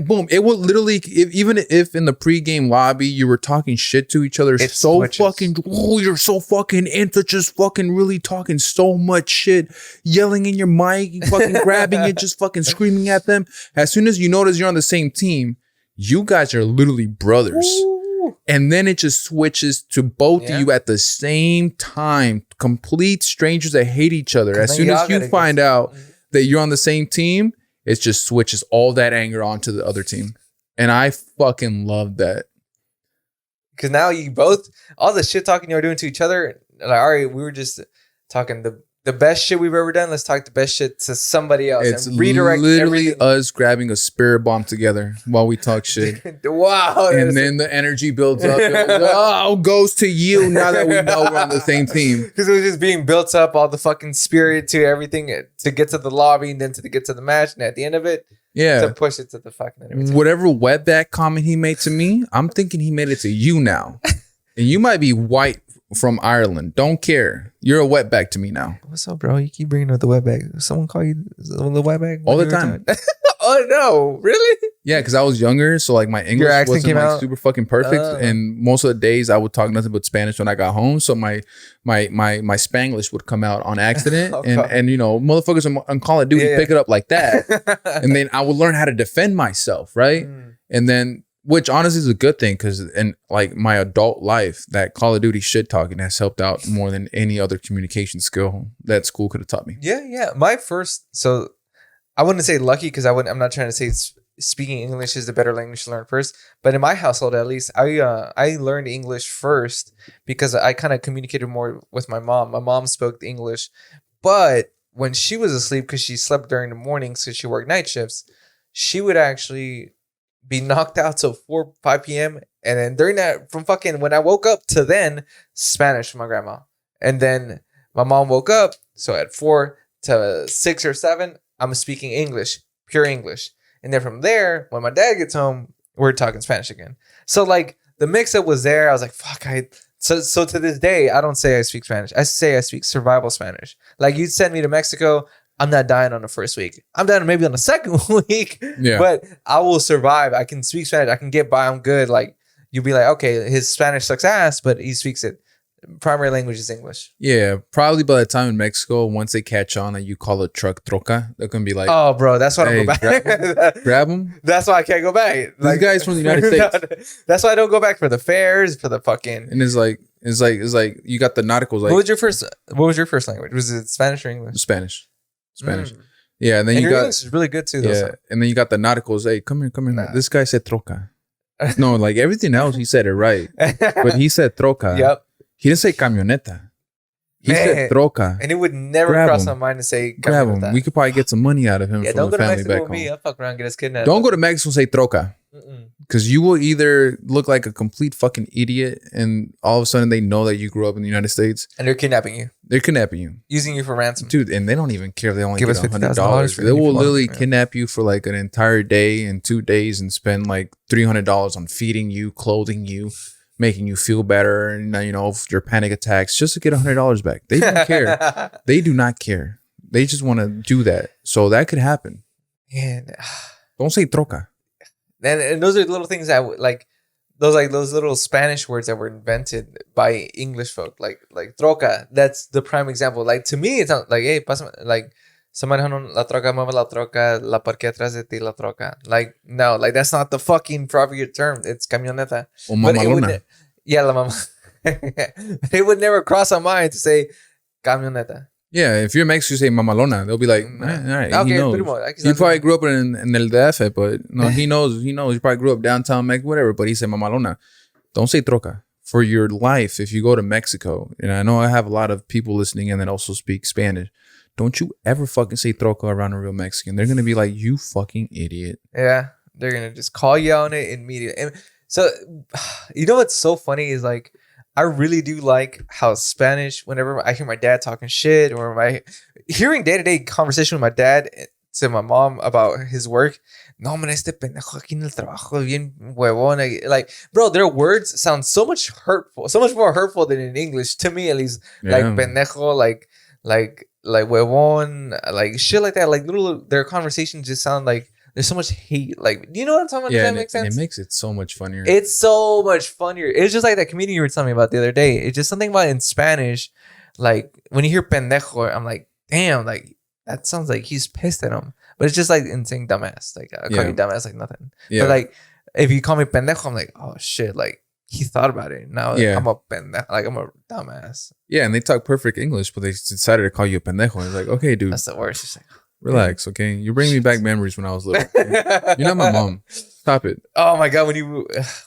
boom. It will literally, even if in the pregame lobby you were talking shit to each other, it's so fucking, you're so fucking into just fucking really talking so much shit, yelling in your mic, fucking grabbing it, just fucking screaming at them. As soon as you notice you're on the same team, you guys are literally brothers. Ooh. And then it just switches to both of you at the same time. Complete strangers that hate each other. As soon as you find out that you're on the same team, it just switches all that anger onto the other team. And I fucking love that. Because now you both, all the shit talking you were doing to each other, all right, we were just talking the best shit we've ever done. Let's talk the best shit to somebody else. It's and redirect literally everything. Us grabbing a spirit bomb together while we talk shit. Wow. And then the energy builds up. Goes to you now that we know we're on the same team. Because it was just being built up, all the fucking spirit to everything to get to the lobby and then to get to the match. And at the end of it, to push it to the fucking whatever wetback comment he made to me, I'm thinking he made it to you now. And you might be white from Ireland. Don't care. You're a wetback to me now. What's up, bro? You keep bringing up the wetback. Someone call you the wetback? All the time. Oh, no. Really? Yeah, because I was younger. So my English wasn't super fucking perfect. And most of the days I would talk nothing but Spanish when I got home. So my Spanglish would come out on accident. And motherfuckers on Call of Duty pick it up like that. And then I would learn how to defend myself, right? And then, which honestly is a good thing, because in my adult life, that Call of Duty shit talking has helped out more than any other communication skill that school could have taught me. Yeah. My first, so I wouldn't say lucky, because I'm not trying to say speaking English is the better language to learn first. But in my household, at least, I learned English first because I kind of communicated more with my mom. My mom spoke the English, but when she was asleep, because she slept during the mornings because she worked night shifts, she would actually be knocked out till 5 p.m. And then during that, from fucking when I woke up to then, Spanish from my grandma. And then my mom woke up. So at 4 to 6 or 7, I'm speaking English, pure English. And then from there, when my dad gets home, we're talking Spanish again. So like the mix up was there. I was like, fuck, So to this day, I don't say I speak Spanish. I say I speak survival Spanish. Like you'd send me to Mexico, I'm not dying on the first week. I'm dying maybe on the second week, but I will survive. I can speak Spanish. I can get by. I'm good. Like you'll be like, okay, his Spanish sucks ass, but he speaks it. Primary language is English. Yeah, probably by the time in Mexico, once they catch on that you call a truck troca, they're gonna be like, oh, bro, that's why I don't go back. Grab them. That's why I can't go back. Like, these guys from the United States. That's why I don't go back for the fairs, for the fucking. And it's like you got the narcos. Like, what was your first language? Was it Spanish or English? Spanish. Yeah, and then you got English is really good too. Though, so. And then you got the narcos. Hey, come here. Nah. This guy said troca. No, like everything else, he said it right, but he said troca. Yep. He didn't say camioneta. He said troca. And it would never cross my mind to say grab him. We could probably get some money out of him from the family back home. I'll fuck around and get us kidnapped. Don't go to Mexico and say troca. Because you will either look like a complete fucking idiot and all of a sudden they know that you grew up in the United States. And they're kidnapping you. They're kidnapping you. Using you for ransom. Dude, and they don't even care if they only give us $100. They will literally kidnap you for like an entire day and 2 days and spend like $300 on feeding you, clothing you, making you feel better, and your panic attacks just to get $100 back. They don't care. They do not care. They just want to do that. So that could happen. And don't say troca. And those are little things that like those little Spanish words that were invented by English folk, like troca. That's the prime example. Like to me, it's not like, hey, pásame, like se manejan la troca, mueve la troca, la parqué atrás de ti la troca. Like no, like that's not the fucking proper term. It's camioneta. O mamalona. La mamá. It would never cross our mind to say camioneta. Yeah, if you're Mexican, you say mamalona. They'll be like, all right, okay, he knows. He probably grew up in El DF, but no, he knows. He probably grew up downtown Mexico, whatever. But he said mamalona. Don't say troca. For your life, if you go to Mexico, and I know I have a lot of people listening in that also speak Spanish, don't you ever fucking say troca around a real Mexican. They're gonna be like, you fucking idiot. Yeah, they're gonna just call you on it immediately. And so, you know what's so funny is like, I really do like how Spanish, whenever I hear my dad talking shit or hearing day-to-day conversation with my dad to my mom about his work. No, man, este pendejo aquí en el trabajo, bien huevón. Like, bro, their words sound so much more hurtful than in English, to me at least. Yeah. Like pendejo, like huevón, like shit like that. Like their conversations just sound like there's so much hate. Like, you know what I'm talking about? Yeah, does that make sense? It makes it so much funnier. It's so much funnier. It's just like that comedian you were telling me about the other day. It's just something about in Spanish. Like, when you hear pendejo, I'm like, damn, like, that sounds like he's pissed at him. But it's just like in saying dumbass. Like, I call you dumbass like nothing. Yeah. But like, if you call me pendejo, I'm like, oh shit, like, he thought about it. Now I'm a pendejo. Like, I'm a dumbass. Yeah, and they talk perfect English, but they decided to call you a pendejo. It's like, okay, dude. That's the worst. It's like, relax, okay? You bring me back memories when I was little. Okay? You're not my mom. Stop it. Oh my god,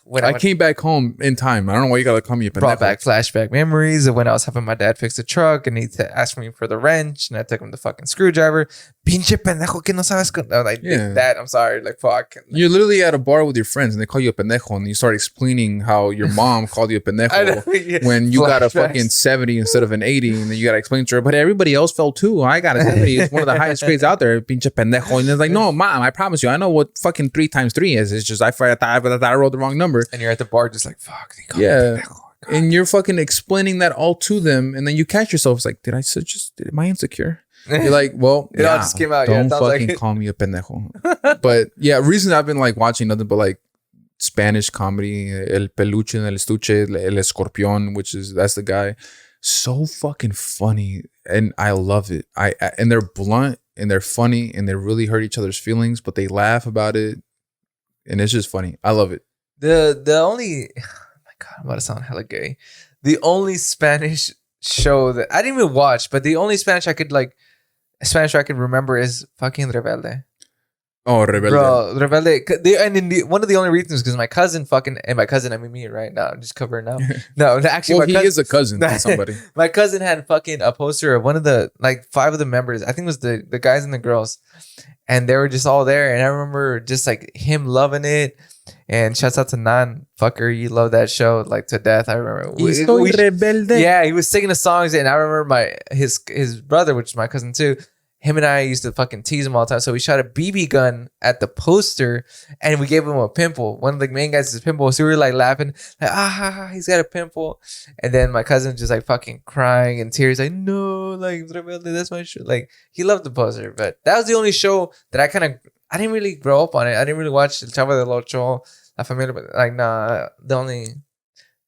when I came back home in time. I don't know why you gotta call me a pendejo. Brought back flashback memories of when I was helping my dad fix the truck and he asked me for the wrench and I took him the fucking screwdriver. Pinche pendejo que no sabes. Like that. I'm sorry. Like fuck. You're literally at a bar with your friends and they call you a pendejo and you start explaining how your mom called you a pendejo when you got a fucking 70 instead of an 80, and then you gotta explain to her, but everybody else fell too. I got a 70. It's one of the highest grades out there. Pinche pendejo. And it's like, no, mom, I promise you, I know what fucking 3 times 3 is. It's just I wrote the wrong number. And you're at the bar just like, fuck. Yeah. And you're fucking explaining that all to them. And then you catch yourself. It's like, am I insecure? You're like, well, it all just came out. Don't fucking call me a pendejo. But yeah, recently I've been like watching nothing but like Spanish comedy. El peluche and el estuche, el escorpión, that's the guy. So fucking funny. And I love it. And they're blunt and they're funny and they really hurt each other's feelings, but they laugh about it. And it's just funny. I love it. The only, oh my god, I'm about to sound hella gay. The only Spanish show that I didn't even watch, but the only Spanish I could remember is fucking Rebelde. Oh, Rebelde. Bro, Rebelde. And one of the only reasons is because my cousin and by cousin, I mean me, right? No, I'm just covering now. No, actually, Well, he is a cousin to somebody. My cousin had fucking a poster of one of the, like, 5 of the members. I think it was the guys and the girls. And they were just all there. And I remember just, like, him loving it. And shouts out to Nan. Fucker, you love that show, like, to death. I remember. Rebelde. Yeah, he was singing the songs. And I remember his brother, which is my cousin too, him and I used to fucking tease him all the time. So we shot a BB gun at the poster and we gave him a pimple. One of the main guys is a pimple. So we were like laughing, like, he's got a pimple. And then my cousin just like fucking crying in tears, like, no, like, that's my show. Like, he loved the poster. But that was the only show that I didn't really grow up on it. I didn't really watch El Chavo del Ocho, La Familia, but like, nah, the only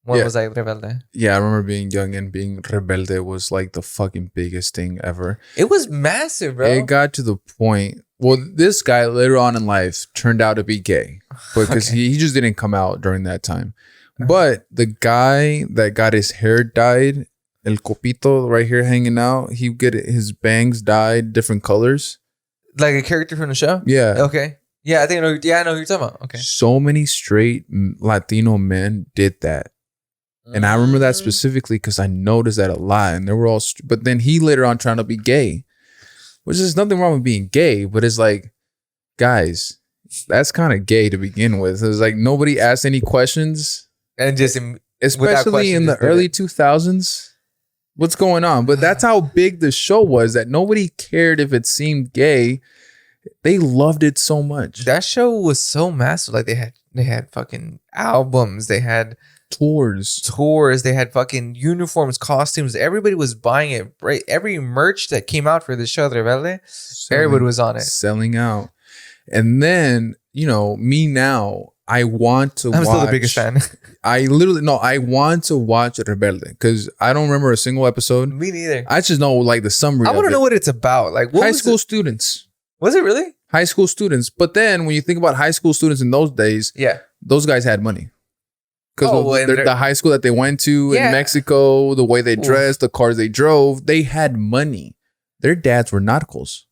one was like Rebelde. Yeah, I remember being young and being Rebelde was like the fucking biggest thing ever. It was massive, bro. It got to the point. Well, this guy later on in life turned out to be gay because he just didn't come out during that time. But the guy that got his hair dyed, El Copito right here hanging out, he get his bangs dyed different colors. Like a character from the show? Yeah. Okay. Yeah, I think I know. Yeah, I know who you're talking about. Okay. So many straight Latino men did that. And I remember that specifically because I noticed that a lot. And they were all, but then he later on trying to be gay, which is nothing wrong with being gay, but it's like, guys, that's kind of gay to begin with. It's like nobody asked any questions. And just, especially in the early 2000s. What's going on? But that's how big the show was that nobody cared if it seemed gay. They loved it so much. That show was so massive. Like they had fucking albums. They had tours. They had fucking uniforms, costumes. Everybody was buying it. Right? Every merch that came out for the show, Rebelde, everybody was on it, selling out. And then, you know, me now, I want to I'm still the biggest fan. I want to watch Rebelde because I don't remember a single episode. Me neither. I just know like the summary. I want to know what it's about. Like, high school students. Was it really? High school students. But then when you think about high school students in those days, yeah, those guys had money. Because the high school that they went to in Mexico, the way they dressed, the cars they drove, they had money. Their dads were narcos.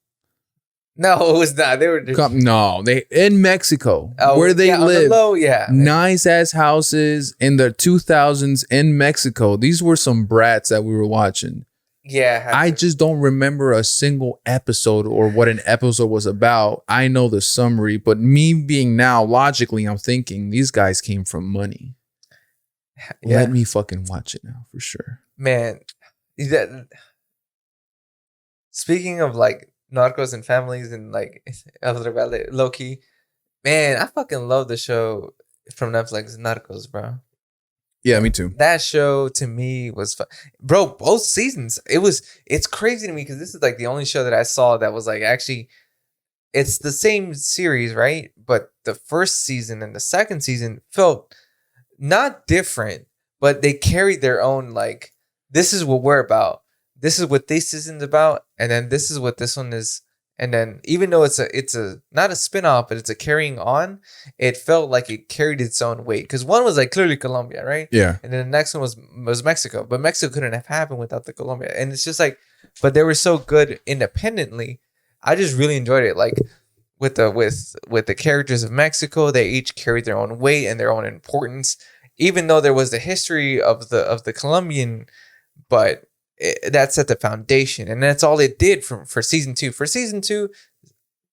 No, it was not. They were they in Mexico where they live. Nice ass houses in the 2000s in Mexico. These were some brats that we were watching. Yeah, I just don't remember a single episode or what an episode was about. I know the summary, but me being now logically, I'm thinking these guys came from money. Yeah. Let me fucking watch it now for sure. Man, speaking of like narcos and families and like low key, man, I fucking love the show from Netflix, Narcos, bro. Yeah, me too. That show to me was fun. Bro, both seasons. It's crazy to me because this is like the only show that I saw that was like actually, it's the same series, right? But the first season and the second season felt not different, but they carried their own, like, this is what we're about. This is what this season's about. And then this is what this one is. And then even though it's a not a spin-off, but it's a carrying on, it felt like it carried its own weight. Because one was like clearly Colombia, right? Yeah. And then the next one was Mexico. But Mexico couldn't have happened without the Colombia. And it's just like, but they were so good independently. I just really enjoyed it. Like with the characters of Mexico, they each carried their own weight and their own importance. Even though there was the history of the Colombian, but that set the foundation, and that's all it did for season 2. For season 2,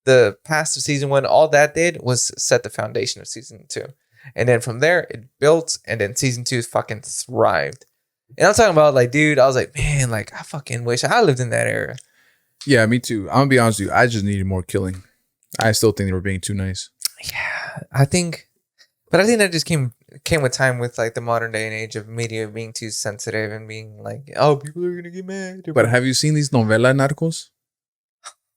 the past of season 1, all that did was set the foundation of season 2, and then from there it built, and then season 2 fucking thrived. And I'm talking about like, dude, I was like, man, like I fucking wish I lived in that era. Yeah, me too. I'm gonna be honest with you. I just needed more killing. I still think they were being too nice. Yeah, I think that just came with time, with like the modern day and age of media being too sensitive and being like, oh, people are gonna get mad. But have you seen these novela narcos?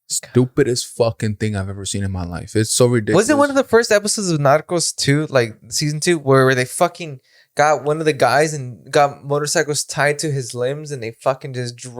Stupidest fucking thing I've ever seen in my life. It's so ridiculous. Was it one of the first episodes of Narcos 2, like season 2, where they fucking got one of the guys and got motorcycles tied to his limbs and they fucking just you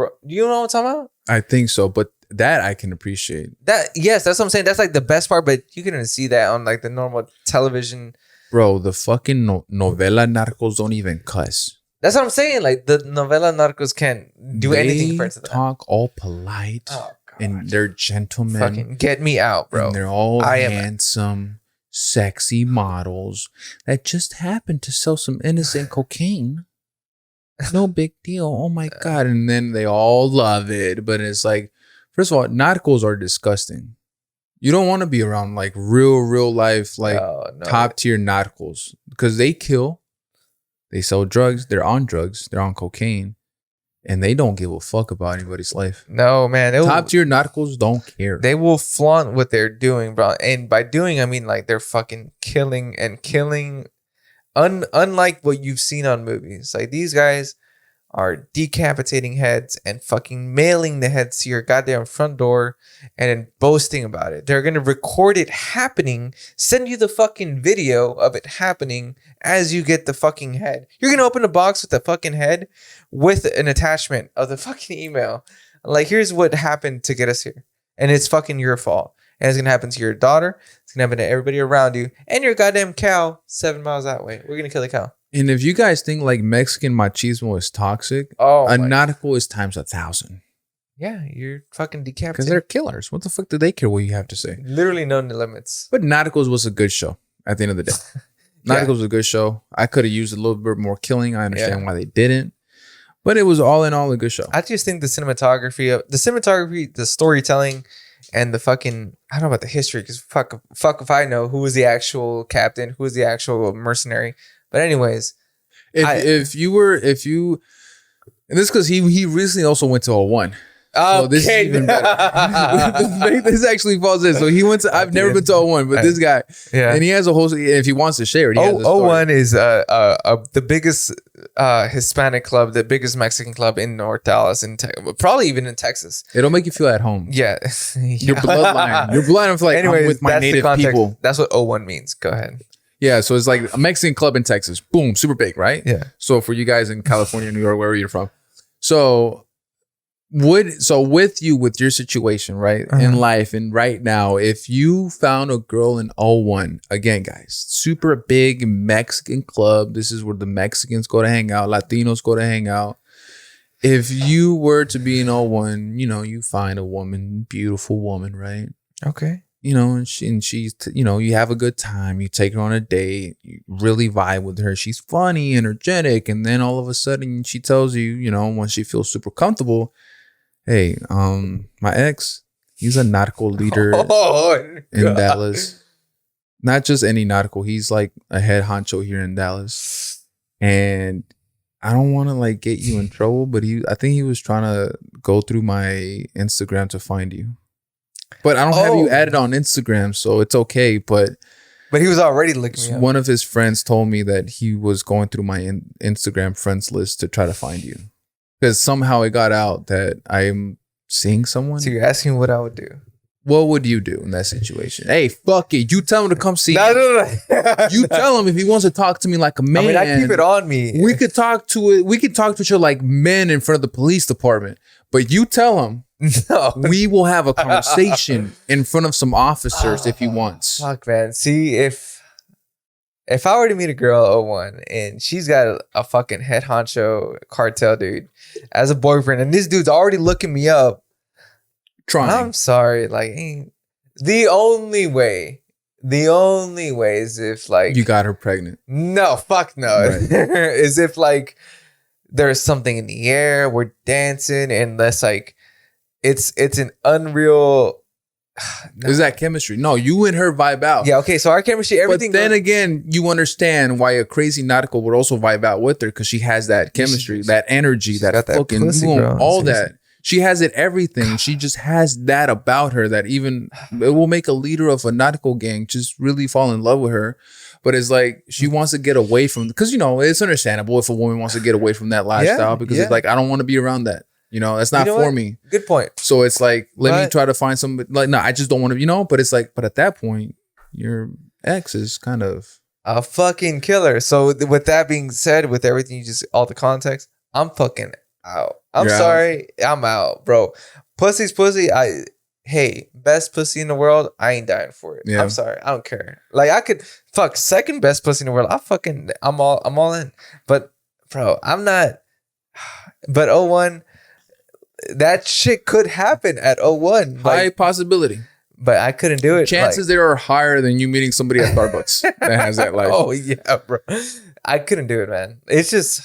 know what I'm talking about? I think so, but that I can appreciate. That, yes, that's what I'm saying. That's like the best part, but you couldn't see that on like the normal television. Bro, the fucking novela narcos don't even cuss. That's what I'm saying. Like the novela narcos can't do anything for it. They talk all polite. Oh and they're gentlemen. Fucking get me out, bro. And they're all I am- handsome, sexy models that just happen to sell some innocent cocaine. No big deal. Oh my God. And then they all love it. But it's like, first of all, narcos are disgusting. You don't want to be around like real life, like top tier narcos, because they kill, they sell drugs, they're on cocaine, and they don't give a fuck about anybody's life. No, man. Top tier narcos don't care. They will flaunt what they're doing, bro. And by doing, I mean like they're fucking killing. Unlike what you've seen on movies. Like these guys are decapitating heads and fucking mailing the heads to your goddamn front door and then boasting about it. They're going to record it happening, send you the fucking video of it happening as you get the fucking head. You're going to open a box with the fucking head with an attachment of the fucking email. Like, here's what happened to get us here. And it's fucking your fault. And it's going to happen to your daughter. It's going to happen to everybody around you. And your goddamn cow 7 miles that way. We're going to kill the cow. And if you guys think like Mexican machismo is toxic, a narco is times 1,000. Yeah, you're fucking decapitated. Because they're killers. What the fuck do they care what you have to say? Literally no limits. But Narcos was a good show at the end of the day. Narcos was a good show. I could have used a little bit more killing. I understand why they didn't. But it was all in all a good show. I just think the cinematography, the storytelling, and the fucking, I don't know about the history, because fuck if I know who was the actual captain, who was the actual mercenary. But anyways, if you, and this because he recently also went to 01. So this is even better. This actually falls in. So he went to, I've never been to 01, but this guy, and he has a whole, if he wants to share it, he has a story. 01 is the biggest Hispanic club, the biggest Mexican club in North Dallas, and probably even in Texas. It'll make you feel at home. Yeah. Your bloodline. Your bloodline of like, anyways, I'm with my native people. That's what 01 means. Go ahead. Yeah, so it's like a Mexican club in Texas. Boom, super big, right? Yeah. So for you guys in California, New York, wherever you're from. So with your situation, right, in life and right now, if you found a girl in 01, again, guys, super big Mexican club. This is where the Mexicans go to hang out, Latinos go to hang out. If you were to be in 01, you find a woman, beautiful woman, right? Okay. And she's, you have a good time. You take her on a date. You really vibe with her. She's funny, energetic. And then all of a sudden she tells you, once she feels super comfortable, hey, my ex, he's a narco leader in Dallas. Not just any narco. He's like a head honcho here in Dallas. And I don't want to like get you in trouble, but I think he was trying to go through my Instagram to find you. But I don't have you added on Instagram, so it's okay. But he was already looking me up. One of his friends told me that he was going through my Instagram friends list to try to find you. Because somehow it got out that I'm seeing someone. So you're asking what I would do. What would you do in that situation? Hey, fuck it. You tell him to come see me. No. You tell him if he wants to talk to me like a man. I mean, I keep it on me. We could talk to it. We could talk to each other like men in front of the police department. But you tell him. No. We will have a conversation in front of some officers if he wants. Fuck, man. See, if I were to meet a girl at 01 and she's got a fucking head honcho cartel dude as a boyfriend, and this dude's already looking me up, I'm sorry. Like, the only way is if like you got her pregnant. No, fuck no. Right. Is if like there's something in the air, we're dancing, and that's like it's an unreal. No. Is that chemistry? No, you and her vibe out. Yeah, okay. So our chemistry, everything. But then again, you understand why a crazy narco would also vibe out with her, because she has that chemistry, that energy, that fucking pussy, boom, all seriously. That. She has it, everything. She just has that about her that even it will make a leader of a narco gang just really fall in love with her. But it's like she wants to get away from, because it's understandable if a woman wants to get away from that lifestyle, because it's like, I don't want to be around that. That's not for me. Good point. So it's like, let me try to find somebody. Like, no, I just don't want to, but it's like, but at that point, your ex is kind of a fucking killer. So with that being said, with everything all the context, I'm fucking out. I'm sorry. I'm out, bro. Pussy's pussy. Hey, best pussy in the world. I ain't dying for it. Yeah. I'm sorry. I don't care. Like, I could fuck second best pussy in the world. I'm all in. But bro, I'm not. But 01. that shit could happen at 01. High possibility. But I couldn't do it. Chances there are higher than you meeting somebody at Starbucks that has that life. Oh yeah, bro. I couldn't do it, man. It's just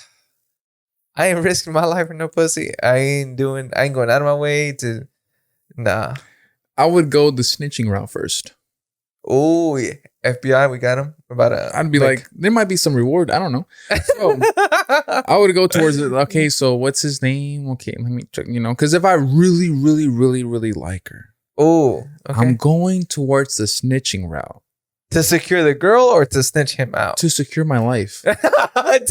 I ain't risking my life for no pussy. I ain't going out of my way to nah. I would go the snitching route first. Oh yeah. FBI, we got him. I'd be like, there might be some reward. I don't know. So I would go towards it. Okay, so what's his name? Okay, let me check. Because if I really, really, really, really like her, okay. I'm going towards the snitching route. To secure the girl or to snitch him out? To secure my life. I'm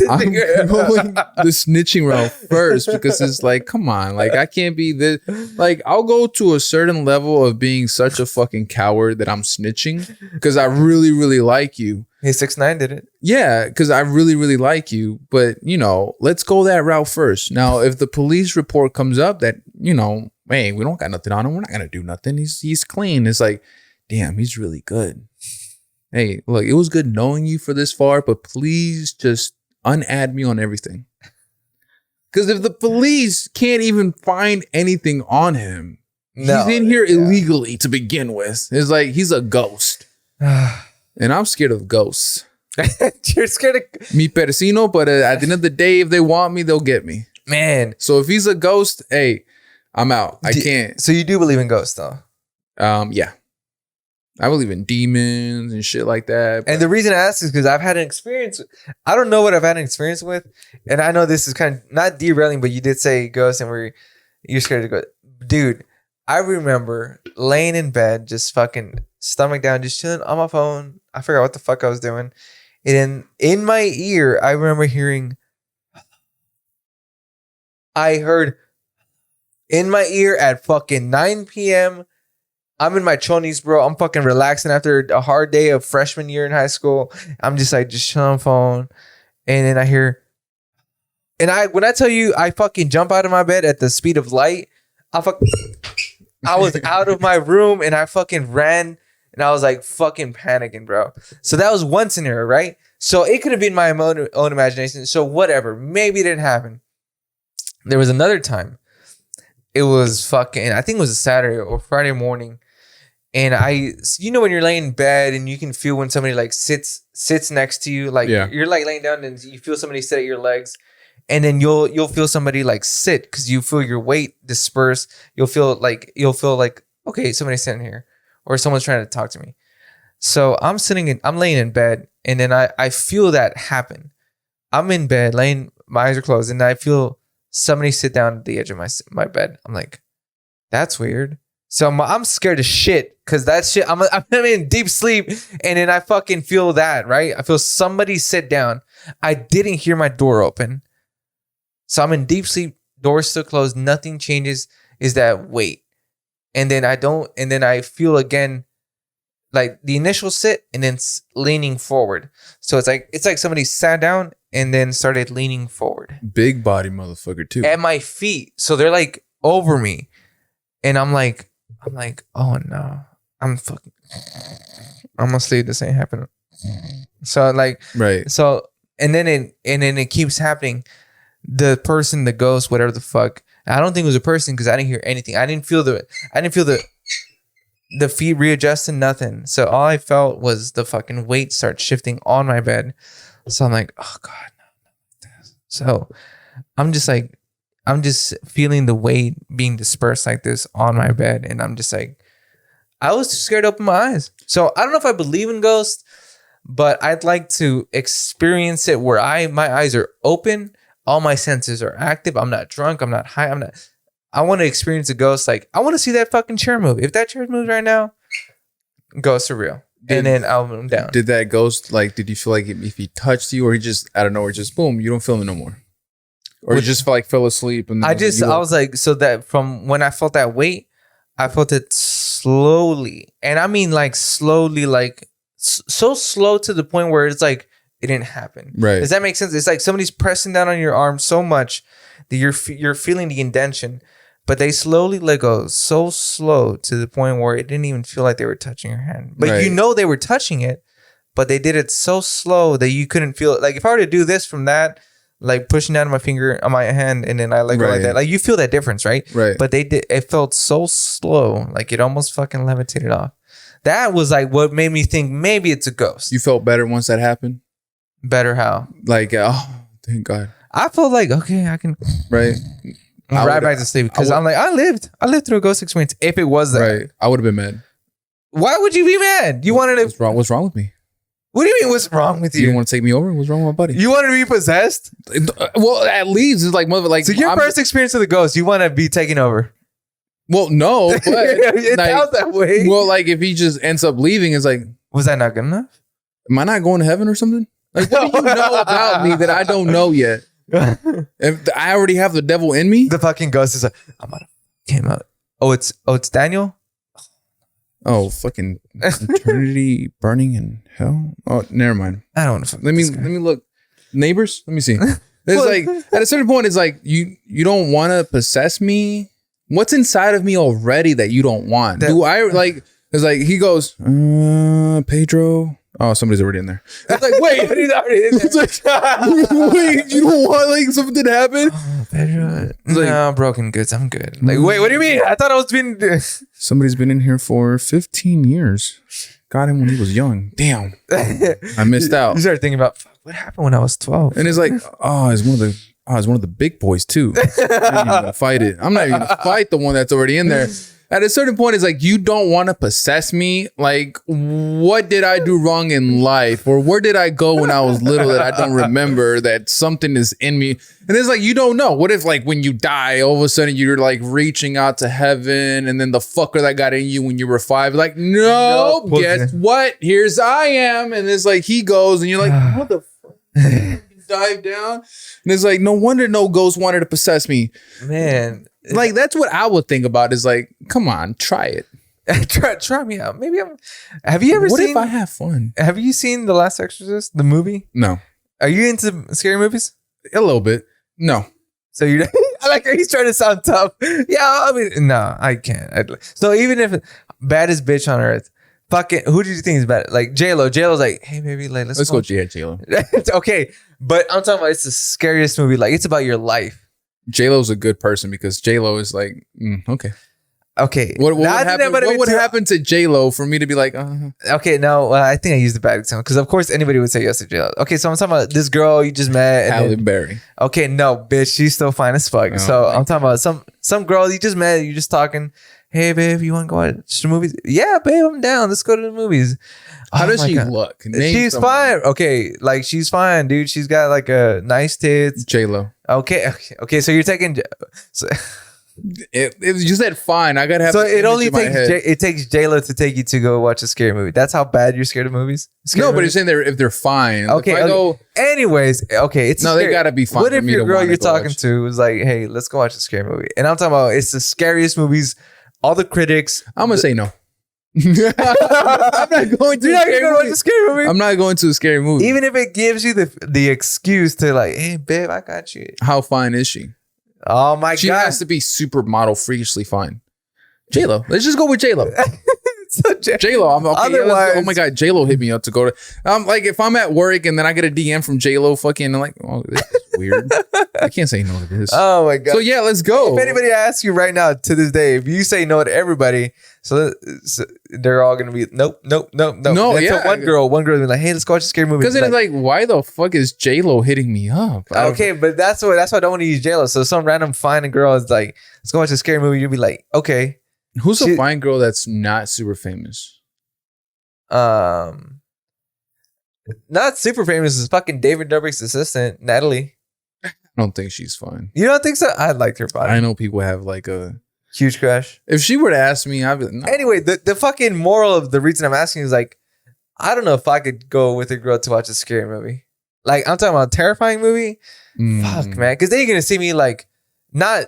going the snitching route first because it's like, come on. Like, I can't be this. Like, I'll go to a certain level of being such a fucking coward that I'm snitching because I really, really like you. Hey, 6ix9ine did it. Yeah, because I really, really like you. But, let's go that route first. Now, if the police report comes up that, hey, we don't got nothing on him. We're not going to do nothing. He's clean. It's like, damn, he's really good. Hey, look, it was good knowing you for this far, but please just unadd me on everything. Because if the police can't even find anything on him, he's in here illegally to begin with. It's like he's a ghost. And I'm scared of ghosts. You're scared of Mi persino, but at the end of the day, if they want me, they'll get me. Man. So if he's a ghost, hey, I'm out. I can't. So you do believe in ghosts, though? Yeah. I believe in demons and shit like that. And the reason I ask is because I've had an experience. I don't know what I've had an experience with. And I know this is kind of not derailing, but you did say ghosts and you're scared to go. Dude, I remember laying in bed, just fucking stomach down, just chilling on my phone. I forgot what the fuck I was doing. And in my ear, I remember I heard in my ear at fucking 9 p.m. I'm in my chonies, bro. I'm fucking relaxing after a hard day of freshman year in high school. I'm just chilling on phone. And then I hear, when I tell you I fucking jump out of my bed at the speed of light, I was out of my room and I fucking ran and I was like fucking panicking, bro. So that was one scenario, right? So it could have been my own imagination. So whatever, maybe it didn't happen. There was another time. It was fucking, I think it was a Saturday or Friday morning. And when you're laying in bed and you can feel when somebody sits next to you, you're laying down and you feel somebody sit at your legs, and then you'll feel somebody sit because you feel your weight disperse. You'll feel like okay, somebody's sitting here or someone's trying to talk to me. So I'm laying in bed, and then I feel that happen. I'm in bed, my eyes are closed, and I feel somebody sit down at the edge of my bed. I'm like, that's weird. So I'm scared of shit because that shit, I'm in deep sleep and then I fucking feel that, right? I feel somebody sit down. I didn't hear my door open. So I'm in deep sleep, door still closed, nothing changes. Is that weight? And then I feel again like the initial sit and then leaning forward. So it's like somebody sat down and then started leaning forward. Big body motherfucker too. At my feet. So they're over me. And I'm like, oh no, I'm gonna sleep. This ain't happening. So right. So and then it keeps happening. The person, the ghost, whatever the fuck. I don't think it was a person because I didn't hear anything. I didn't feel the feet readjusting, nothing. So all I felt was the fucking weight start shifting on my bed. So I'm like, oh god, no. So I'm just feeling the weight being dispersed like this on my bed. And I'm just I was too scared to open my eyes. So I don't know if I believe in ghosts, but I'd like to experience it where my eyes are open. All my senses are active. I'm not drunk. I'm not high. I want to experience a ghost. I want to see that fucking chair move. If that chair moves right now, ghosts are real. And then I'm down. Did that ghost, did you feel like if he touched you or he just, I don't know, or just boom, you don't feel it no more? Or you just fell asleep and I was like, so that from when I felt that weight, I felt it slowly. And I mean slowly, so slow to the point where it's it didn't happen. Right. Does that make sense? It's like somebody's pressing down on your arm so much that you're feeling the indentation, but they slowly let go so slow to the point where it didn't even feel like they were touching your hand. But right. They were touching it, but they did it so slow that you couldn't feel it. If I were to do this from that, like pushing down my finger on my hand, and then I let go like that. Like you feel that difference, right? Right. But it felt so slow, like it almost fucking levitated off. That was like what made me think maybe it's a ghost. You felt better once that happened? Better how? Like, oh, thank God. I felt like, okay, I can right right back to sleep because I'm like, I lived through a ghost experience. If it was that, right, I would have been mad. Why would you be mad? You wanted to. What's wrong with me? What do you mean? What's wrong with you? You didn't want to take me over? What's wrong with my buddy? You wanted to be possessed? Well, at least it's like mother. Like, so your first experience of the ghost, you want to be taken over? Well, no, but it like, sounds that way. Well, like if he just ends up leaving, it's like, was that not good enough? Am I not going to heaven or something? Like, what do you know about me that I don't know yet? If I already have the devil in me, the fucking ghost is like, I'm gonna came out. Oh, it's Daniel. Oh, fucking eternity burning in hell. Oh, never mind. I don't know. Let me look. Neighbors. Let me see. It's like at a certain point, it's like you don't want to possess me. What's inside of me already that you don't want? Do I like? It's like he goes, Pedro. Oh, somebody's already in there. It's like, wait, he's already in there. It's like, wait, you don't want like something to happen? Oh, Pedro. No, broken goods. I'm good. Like, wait, what do you mean? I thought I was being. Somebody's been in here for 15 years. Got him when he was young. Damn, I missed out. You started thinking about what happened when I was 12, and it's like, it's one of the big boys too. I'm not even gonna fight it. I'm not even gonna fight the one that's already in there. At a certain point, it's like, you don't want to possess me. Like, what did I do wrong in life? Or where did I go when I was little that I don't remember that something is in me? And it's like, you don't know. What if like when you die, all of a sudden you're like reaching out to heaven and then the fucker that got in you when you were 5, like, no, guess what? Here's I am. And it's like, he goes and you're like, what the fuck? Dive down. And it's like, no wonder no ghost wanted to possess me. Man. Like, that's what I would think about is like, come on, try it. try me out. Maybe have you ever what seen... if I have fun? Have you seen The Last Exorcist, the movie? No. Are you into scary movies? A little bit. No. So you're... I like how he's trying to sound tough. Yeah, I mean, no, I can't. So even if baddest bitch on earth, fucking, who did you think is bad? Like J-Lo. J-Lo's like, hey, baby, like, let's go. J-Lo. It's okay. But I'm talking about, it's the scariest movie. Like, it's about your life. J-Lo's a good person because J-Lo is like, okay. Okay. What would happen to J-Lo for me to be like, Okay, no, I think I used the bad example because of course anybody would say yes to J-Lo. Okay, so I'm talking about this girl you just met. Halle Berry. Okay, no, bitch, she's still fine as fuck. So I'm talking about some girl you just met, you just talking. Hey, babe, you want to go watch the movies? Yeah, babe, I'm down. Let's go to the movies. How does she look? She's fine. Okay, like she's fine, dude. She's got like a nice tits. J-Lo. Okay. So you're taking. So, you said fine. I gotta have. So it only takes J-Lo to take you to go watch a scary movie. That's how bad you're scared of movies. But you're saying if they're fine. Okay. If I go, anyways, okay. It's no, they gotta be fine. What if your girl you're talking to is like, hey, let's go watch a scary movie, and I'm talking about it's the scariest movies. All the critics. I'm gonna say no. I'm not going to. You're not gonna watch a scary movie. I'm not going to a scary movie, even if it gives you the excuse to like, hey, babe, I got you. How fine is she? Oh my god, she has to be supermodel, freakishly fine. J-Lo. Let's just go with J-Lo. So J-Lo. I'm okay. Otherwise, oh my god, J-Lo hit me up to go to. Like if I'm at work and then I get a DM from J-Lo, fucking, I'm like, oh, this is weird. I can't say no to this. Oh my god. So yeah, let's go. If anybody asks you right now to this day, if you say no to everybody, so they're all gonna be nope. No. Yeah. One girl will be like, hey, let's go watch a scary movie. Because then it's like, why the fuck is J-Lo hitting me up? Okay, but that's why I don't want to use J-Lo. So some random fine girl is like, let's go watch a scary movie. You'll be like, okay. Who's a fine girl that's not super famous? Not super famous is fucking David Dobrik's assistant, Natalie. I don't think she's fine. You don't think so? I liked her body. I know people have like a huge crush. If she were to ask me, I'd be like, no. Anyway, the fucking moral of the reason I'm asking is like, I don't know if I could go with a girl to watch a scary movie. Like I'm talking about a terrifying movie. Fuck, man. Because then you're gonna see me like not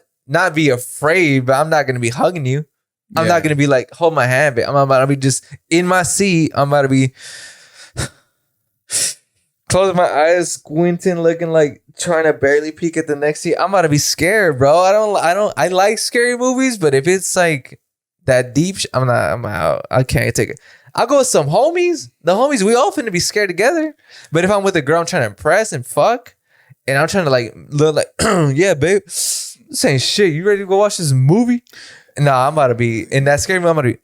be afraid, but I'm not gonna be hugging you. I'm not gonna be like, hold my hand, but I'm about to be just in my seat. I'm about to be closing my eyes, squinting, looking like trying to barely peek at the next seat. I'm about to be scared, bro. I like scary movies, but if it's like that deep, I'm out. I can't take it. I'll go with some homies. The homies, we all finna be scared together. But if I'm with a girl I'm trying to impress and fuck, and I'm trying to like look like, yeah, babe, this ain't shit. You ready to go watch this movie? Nah, I'm about to be in that scary moment. I'm about to be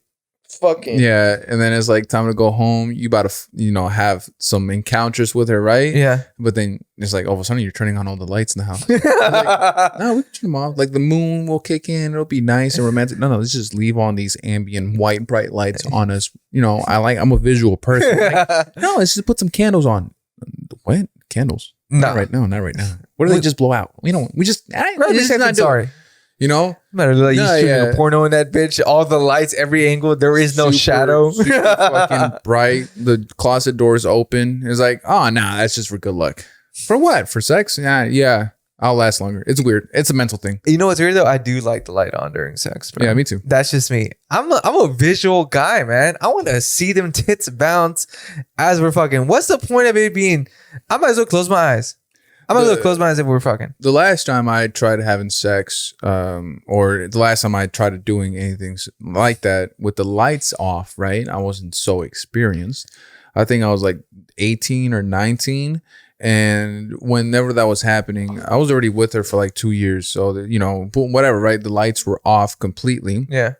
fucking Yeah, and then it's like time to go home. You about to, have some encounters with her, right? yeah. But then it's like all of a sudden you're turning on all the lights in the house. Like, no, we can turn them off. Like the moon will kick in. It'll be nice and romantic. No, let's just leave on these ambient white bright lights on us. I'm a visual person. Like, no, let's just put some candles on. What candles? No, Not right now. What do they just blow out? We just not sorry. Matter like you streaming a porno in that bitch. All the lights, every angle. There is no shadow. Super fucking bright. The closet doors open. It's like, oh nah, that's just for good luck. For what? For sex? Yeah. I'll last longer. It's weird. It's a mental thing. You know what's weird though? I do like the light on during sex, bro. Yeah, me too. That's just me. I'm a visual guy, man. I want to see them tits bounce as we're fucking. What's the point of it being? I might as well close my eyes. I'm gonna close my eyes if we're fucking. The last time I tried having sex, or the last time I tried doing anything like that with the lights off, right? I wasn't so experienced. I think I was like 18 or 19. And whenever that was happening, I was already with her for like 2 years. So, whatever, right? The lights were off completely. Yeah.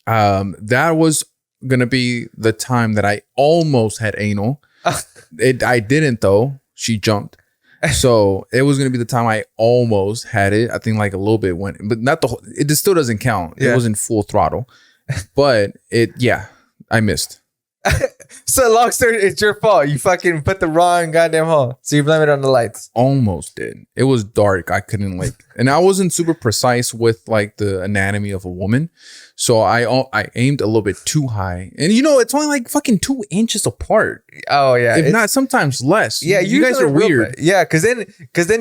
That was going to be the time that I almost had anal. I didn't, though. She jumped. So it was going to be the time I almost had it. I think like a little bit went, but not the whole, it just still doesn't count. Yeah. It wasn't full throttle, but I missed. So long story, it's your fault. You fucking put the wrong goddamn hole. So you blame it on the lights. Almost did. It was dark. I couldn't and I wasn't super precise with like the anatomy of a woman. So I aimed a little bit too high. And it's only like fucking 2 inches apart. Oh yeah. If not, sometimes less. Yeah, you guys are weird. Yeah, cause then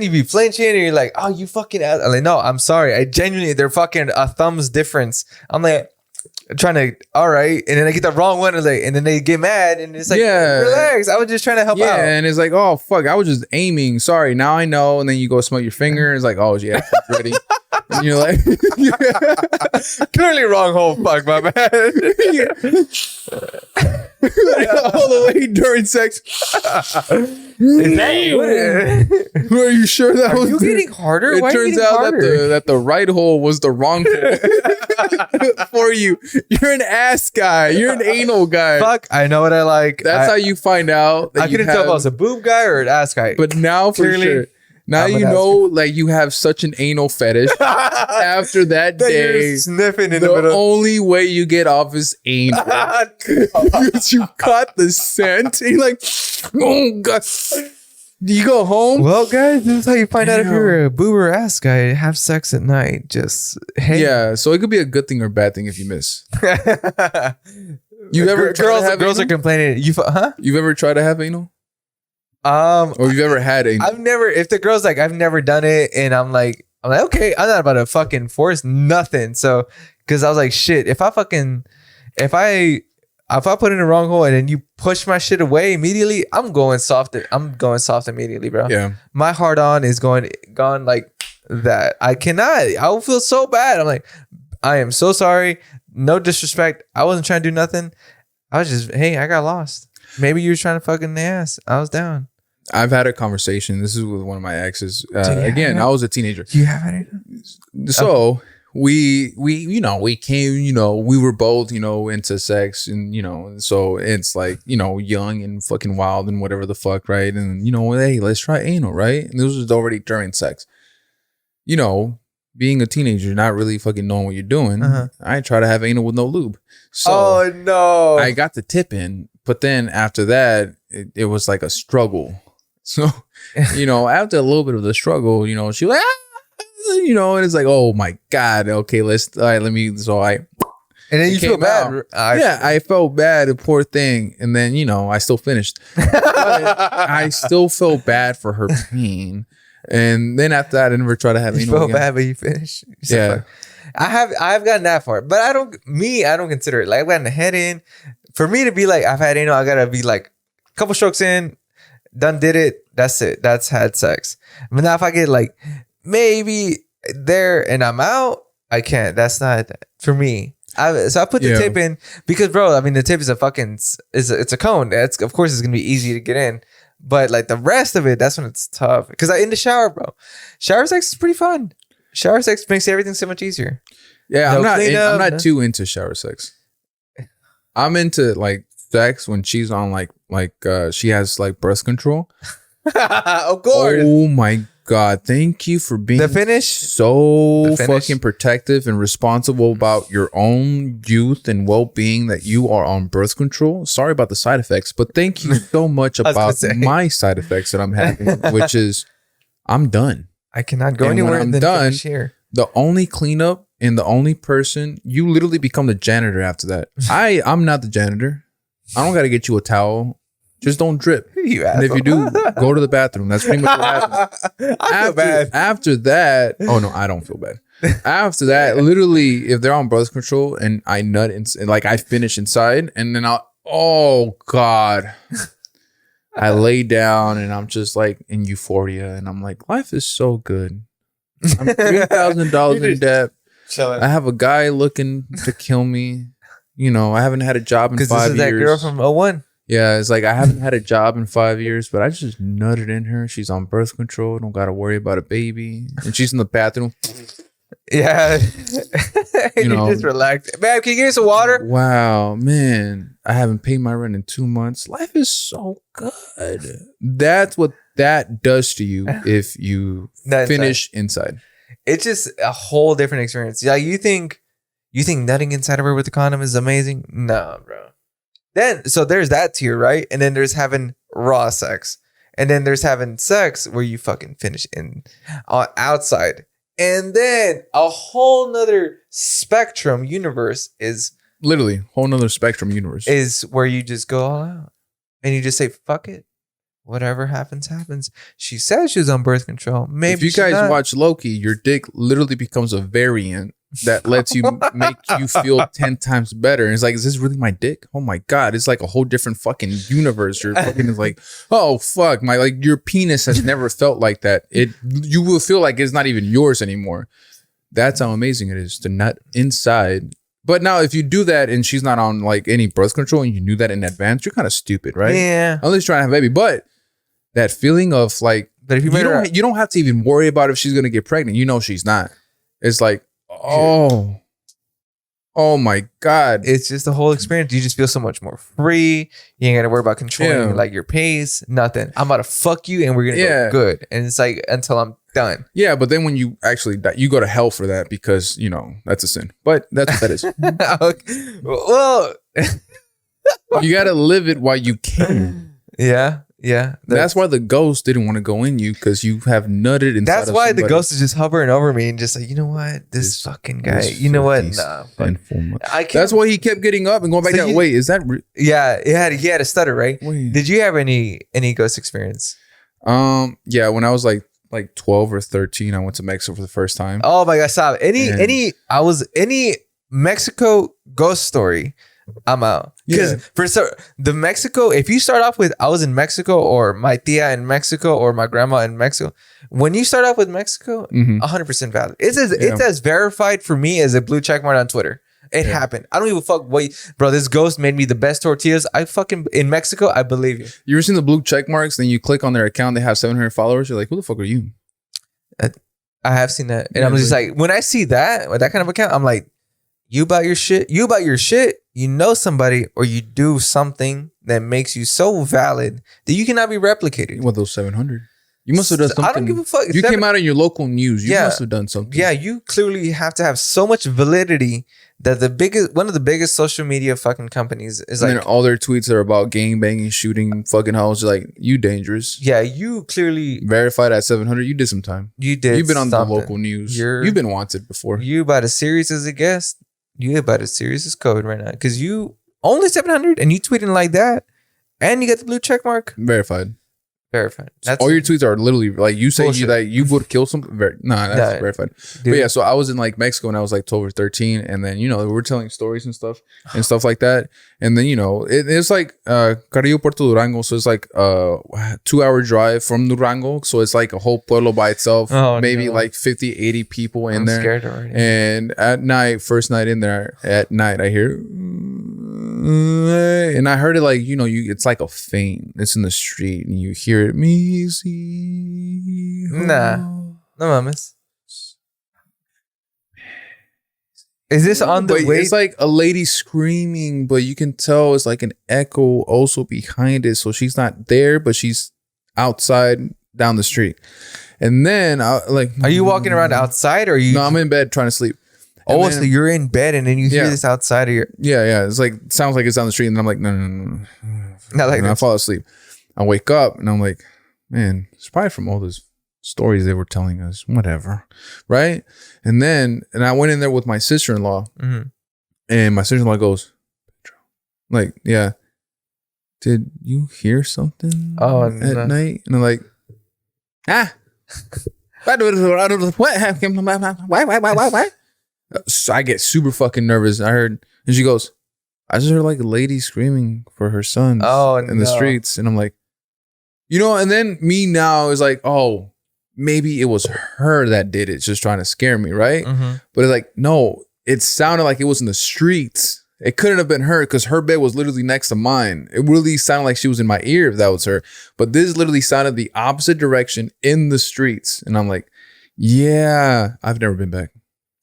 you be flinching and you're like, oh, you fucking ass. I'm like, no, I'm sorry. I genuinely, they're fucking a thumb's difference. I'm like, trying to, all right, and then I get the wrong one, and then they get mad, and it's like, relax, I was just trying to help out. And it's like, oh fuck, I was just aiming. Sorry, now I know. And then you go smell your finger, and it's like, oh yeah, it's ready. And you're like, clearly wrong hole. Fuck my bad. All the way during sex. Are you sure that was? Are you getting harder? It turns out that the right hole was the wrong hole for you. You're an ass guy. You're an anal guy. Fuck, I know what I like. That's how you find out. That I couldn't tell if I was a boob guy or an ass guy. But now for sure. Now you know, like you have such an anal fetish. After that day, you're sniffing in the middle. Only way you get off is anal. Because you caught the scent. And you're like, oh god. Do you go home? Well, guys, this is how you find out if you're a boob or ass guy. Have sex at night. Just hey. Yeah, so it could be a good thing or bad thing if you miss. Girls are complaining. You've ever tried to have anal? Or you've ever had anal? I've never. If the girl's like, I've never done it, and I'm like, okay, I'm not about to fucking force nothing. So, because I was like, shit, if I put in the wrong hole and then you push my shit away immediately, I'm going soft immediately, bro. Yeah, my hard on is gone like that. I will feel so bad. I'm like, I am so sorry. No disrespect. I wasn't trying to do nothing. I was just, hey, I got lost. Maybe you were trying to fucking the ass. I was down. I've had a conversation. This is with one of my exes. Again, I was a teenager. You have had it? So we came, we were both, into sex, and, so it's like, young and fucking wild and whatever the fuck, right? And, hey, let's try anal, right? And this was already during sex. Being a teenager, not really fucking knowing what you're doing, I try to have anal with no lube. So oh, no. I got the tip in, but then after that, it was like a struggle. So, after a little bit of the struggle, she was like, and it's like, oh my God, okay, and then you feel bad. I felt bad, the poor thing. And then, I still finished. I still felt bad for her pain. And then after that, I never tried to have anal. You felt bad, but you finished. Yeah. I've gotten that far, but I don't consider it. Like, I've gotten the head in. For me to be like, I've had anal, I gotta be like a couple strokes in, done did it. That's it. That's had sex. But now if I get like maybe there and I'm out, I can't. That's not for me. So I put the tip in because, bro, I mean, the tip is it's a cone. Of course it's gonna be easy to get in. But like the rest of it, that's when it's tough. Because in the shower, bro, shower sex is pretty fun. Shower sex makes everything so much easier. Yeah, No I'm not too into shower sex. I'm into like sex when she's on like she has like birth control. Of course. Oh my God. Thank you for being The finish. so fucking protective and responsible about your own youth and well-being that you are on birth control. Sorry about the side effects, but thank you so much about my side effects that I'm having, which is I'm done. I cannot go And anywhere. when I'm than done, finish here. the only cleanup and the only person, you literally become the janitor after that. I'm not the janitor. I don't got to get you a towel. Just don't drip. And if you do, go to the bathroom. That's pretty much what happens. I feel bad. After that, oh no, I don't feel bad. After that, literally, if they're on birth control and I nut and like I finish inside, and then oh God, I lay down and I'm just like in euphoria, and I'm like, life is so good. I'm $3,000 in debt. Chilling. I have a guy looking to kill me. You know, I haven't had a job in 5 years. Because this is that girl from 01. Yeah, it's like I haven't had a job in 5 years, but I just nutted in her. She's on birth control. Don't got to worry about a baby. And she's in the bathroom. Yeah. You know, just relax. Man, can you give me some water? Wow, man. I haven't paid my rent in 2 months. Life is so good. That's what that does to you if you finish inside. It's just a whole different experience. Like you think nutting inside of her with the condom is amazing? No, bro. So there's that tier, right? And then there's having raw sex. And then there's having sex where you fucking finish outside. And then a whole nother spectrum universe is literally whole nother spectrum universe is where you just go all out and you just say, fuck it. Whatever happens, happens. She says she's on birth control. Maybe if you guys watch Loki, your dick literally becomes a variant that lets you make you feel 10 times better. And it's like, is this really my dick? Oh my God. It's like a whole different fucking universe. Your fucking is like, oh fuck. Your penis has never felt like that. You will feel like it's not even yours anymore. That's how amazing it is to nut inside. But now if you do that and she's not on like any birth control and you knew that in advance, you're kind of stupid, right? Yeah. Unless you're trying to have a baby. But that feeling of like, but if you don't have to even worry about if she's going to get pregnant. You know she's not. It's like, oh my God. It's just the whole experience. You just feel so much more free. You ain't got to worry about controlling like your pace, nothing. I'm about to fuck you and we're going to go good. And it's like until I'm done. Yeah, but then when you actually die, you go to hell for that because, you know, that's a sin. But that's what that is. Okay. Well, you got to live it while you can. Yeah. Yeah. That's why the ghost didn't want to go in you because you have nutted inside. That's why the ghost is just hovering over me and just like, you know what? This fucking guy, you know what? Nah. That's why he kept getting up and going back down. Wait, is that yeah, he had a stutter, right? Wait. Did you have any ghost experience? Yeah, when I was like 12 or 13, I went to Mexico for the first time. Oh my God, stop. Any Mexico ghost story, I'm out. Because the Mexico, if you start off with I was in Mexico or my tia in Mexico or my grandma in Mexico, when you start off with Mexico, 100% valid. It's as verified for me as a blue check mark on Twitter. It happened. I don't give a fuck. Bro, this ghost made me the best tortillas. In Mexico, I believe you. You ever seen the blue check marks? Then you click on their account, they have 700 followers. You're like, who the fuck are you? I have seen that. And I'm just like, when I see that kind of account, I'm like, you about your shit, you know somebody or you do something that makes you so valid that you cannot be replicated. What, those 700? You must have done something. I don't give a fuck. You came out in your local news. You must have done something. Yeah, you clearly have to have so much validity that one of the biggest social media fucking companies is and then all their tweets are about gang banging, shooting fucking hoes. Like, you dangerous. Yeah, you clearly verified at 700. You did some time. You've been on the local news. You've been wanted before. You about as serious as it gets. You about as serious as COVID right now because you only 700 and you tweeting like that, and you got the blue check mark. Verified. That's all your tweets are literally like you say you would kill something. That's verified. Dude. But yeah, so I was in like Mexico and I was like 12 or 13, and then you know we're telling stories and stuff like that, and then you know it's like Carrillo Puerto Durango, so it's like 2-hour drive from Durango, so it's like a whole pueblo by itself, maybe like 50-80 people in there. I'm scared already. And at night, first night in there, at night I hear and I heard it like, it's like a faint. It's in the street and you hear it. Me see. Nah. No mames. Is this on the way? It's like a lady screaming, but you can tell it's like an echo also behind it. So she's not there, but she's outside down the street. And then are you walking around outside or are you? No, I'm in bed trying to sleep. Oh, so you're in bed and then you hear this outside of your. Yeah. It's like, sounds like it's down the street. And I'm like, no. Not like and I fall asleep. I wake up and I'm like, man, it's probably from all those stories they were telling us, whatever, right? And I went in there with my sister-in-law, and my sister-in-law goes, like, yeah, did you hear something at night? And I'm like, what happened? Why? So I get super fucking nervous. And she goes, I just heard like a lady screaming for her son in the streets. And I'm like, and then me now is like, oh, maybe it was her that did it, just trying to scare me, right? But it's like, no, it sounded like it was in the streets. It couldn't have been her because her bed was literally next to mine. It really sounded like she was in my ear if that was her. But this literally sounded the opposite direction in the streets. And I'm like, yeah, I've never been back.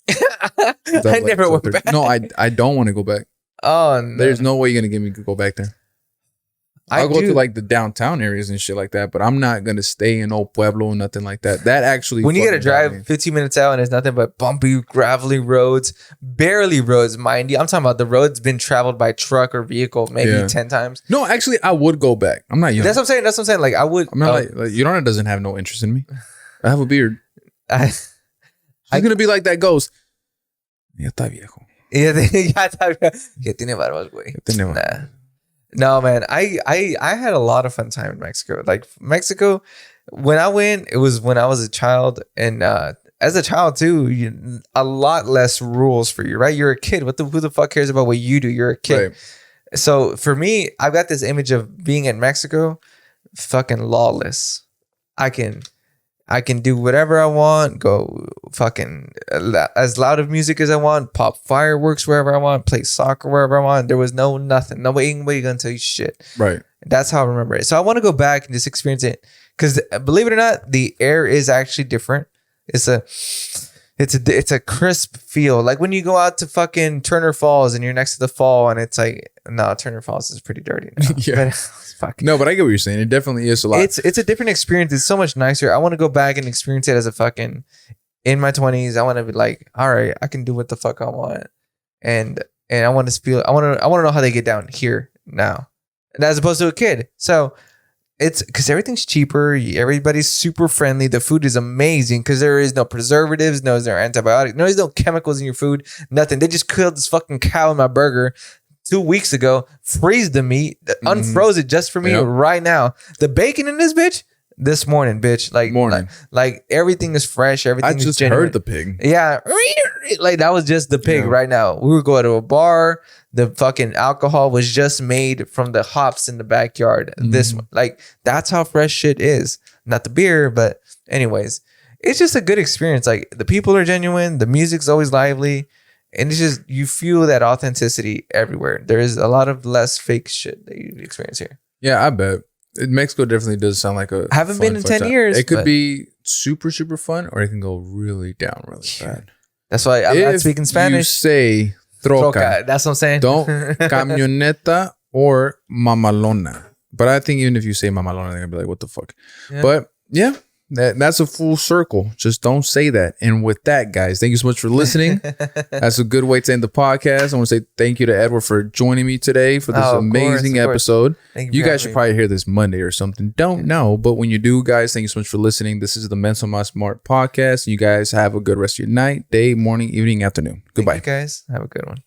I never went back. No, I don't want to go back. Oh, no. There's no way you're going to get me to go back there. I'll go to like the downtown areas and shit like that, but I'm not going to stay in Old Pueblo or nothing like that. That actually... When you got to drive 15 minutes out and it's nothing but bumpy, gravelly roads, barely roads, mind you. I'm talking about the road's been traveled by truck or vehicle maybe 10 times. No, actually, I would go back. I'm not young. That's what I'm saying. Like, I would... I'm not like Yolanda doesn't have no interest in me. I have a beard. She's going to be like that ghost. Ya está viejo. Ya está viejo. Que tiene barbas, güey. Nah. No, man, I had a lot of fun time in Mexico. Like Mexico, when I went, it was when I was a child, and as a child too, a lot less rules for you, right? You're a kid. Who the fuck cares about what you do? You're a kid. Right. So for me, I've got this image of being in Mexico, fucking lawless. I can do whatever I want, go fucking as loud of music as I want, pop fireworks wherever I want, play soccer wherever I want. There was nothing. Nobody gonna tell you shit. Right. That's how I remember it. So I want to go back and just experience it. Because believe it or not, the air is actually different. It's a crisp feel. Like when you go out to fucking Turner Falls and you're next to the fall and it's like, no, Turner Falls is pretty dirty now. Yeah. No, but I get what you're saying. It definitely is a lot. It's a different experience. It's so much nicer. I want to go back and experience it as a fucking in my 20s. I want to be like, all right, I can do what the fuck I want. And I want to feel, I want to know how they get down here now. And as opposed to a kid. So it's because everything's cheaper. Everybody's super friendly. The food is amazing because there is no preservatives, there's no antibiotics, there's no chemicals in your food, nothing. They just killed this fucking cow in my burger 2 weeks ago, freeze the meat, unfroze it just for me right now. The bacon in this bitch, this morning, bitch. Like everything is fresh. Everything is genuine. Heard the pig. Yeah. Like that was just the pig right now. We would go to a bar. The fucking alcohol was just made from the hops in the backyard. That's how fresh shit is. Not the beer, but anyways, it's just a good experience. Like the people are genuine. The music's always lively. And it's just, you feel that authenticity everywhere. There is a lot of less fake shit that you experience here. Yeah, I bet. Mexico definitely does sound like a haven't been in 10 years. It could be super, super fun, or it can go really down really bad. That's why I'm not speaking Spanish. You say troca. That's what I'm saying. Don't camioneta or mamalona. But I think even if you say mamalona, they're going to be like, what the fuck? Yeah. But yeah. That's a full circle. Just don't say that. And with that, guys, thank you so much for listening. That's a good way to end the podcast. I want to say thank you to Edward for joining me today for this amazing episode. You guys should probably hear this Monday or something. Don't know. But when you do, guys, thank you so much for listening. This is the Menso Más Smart podcast. You guys have a good rest of your night, day, morning, evening, afternoon. Goodbye. Thank you guys. Have a good one.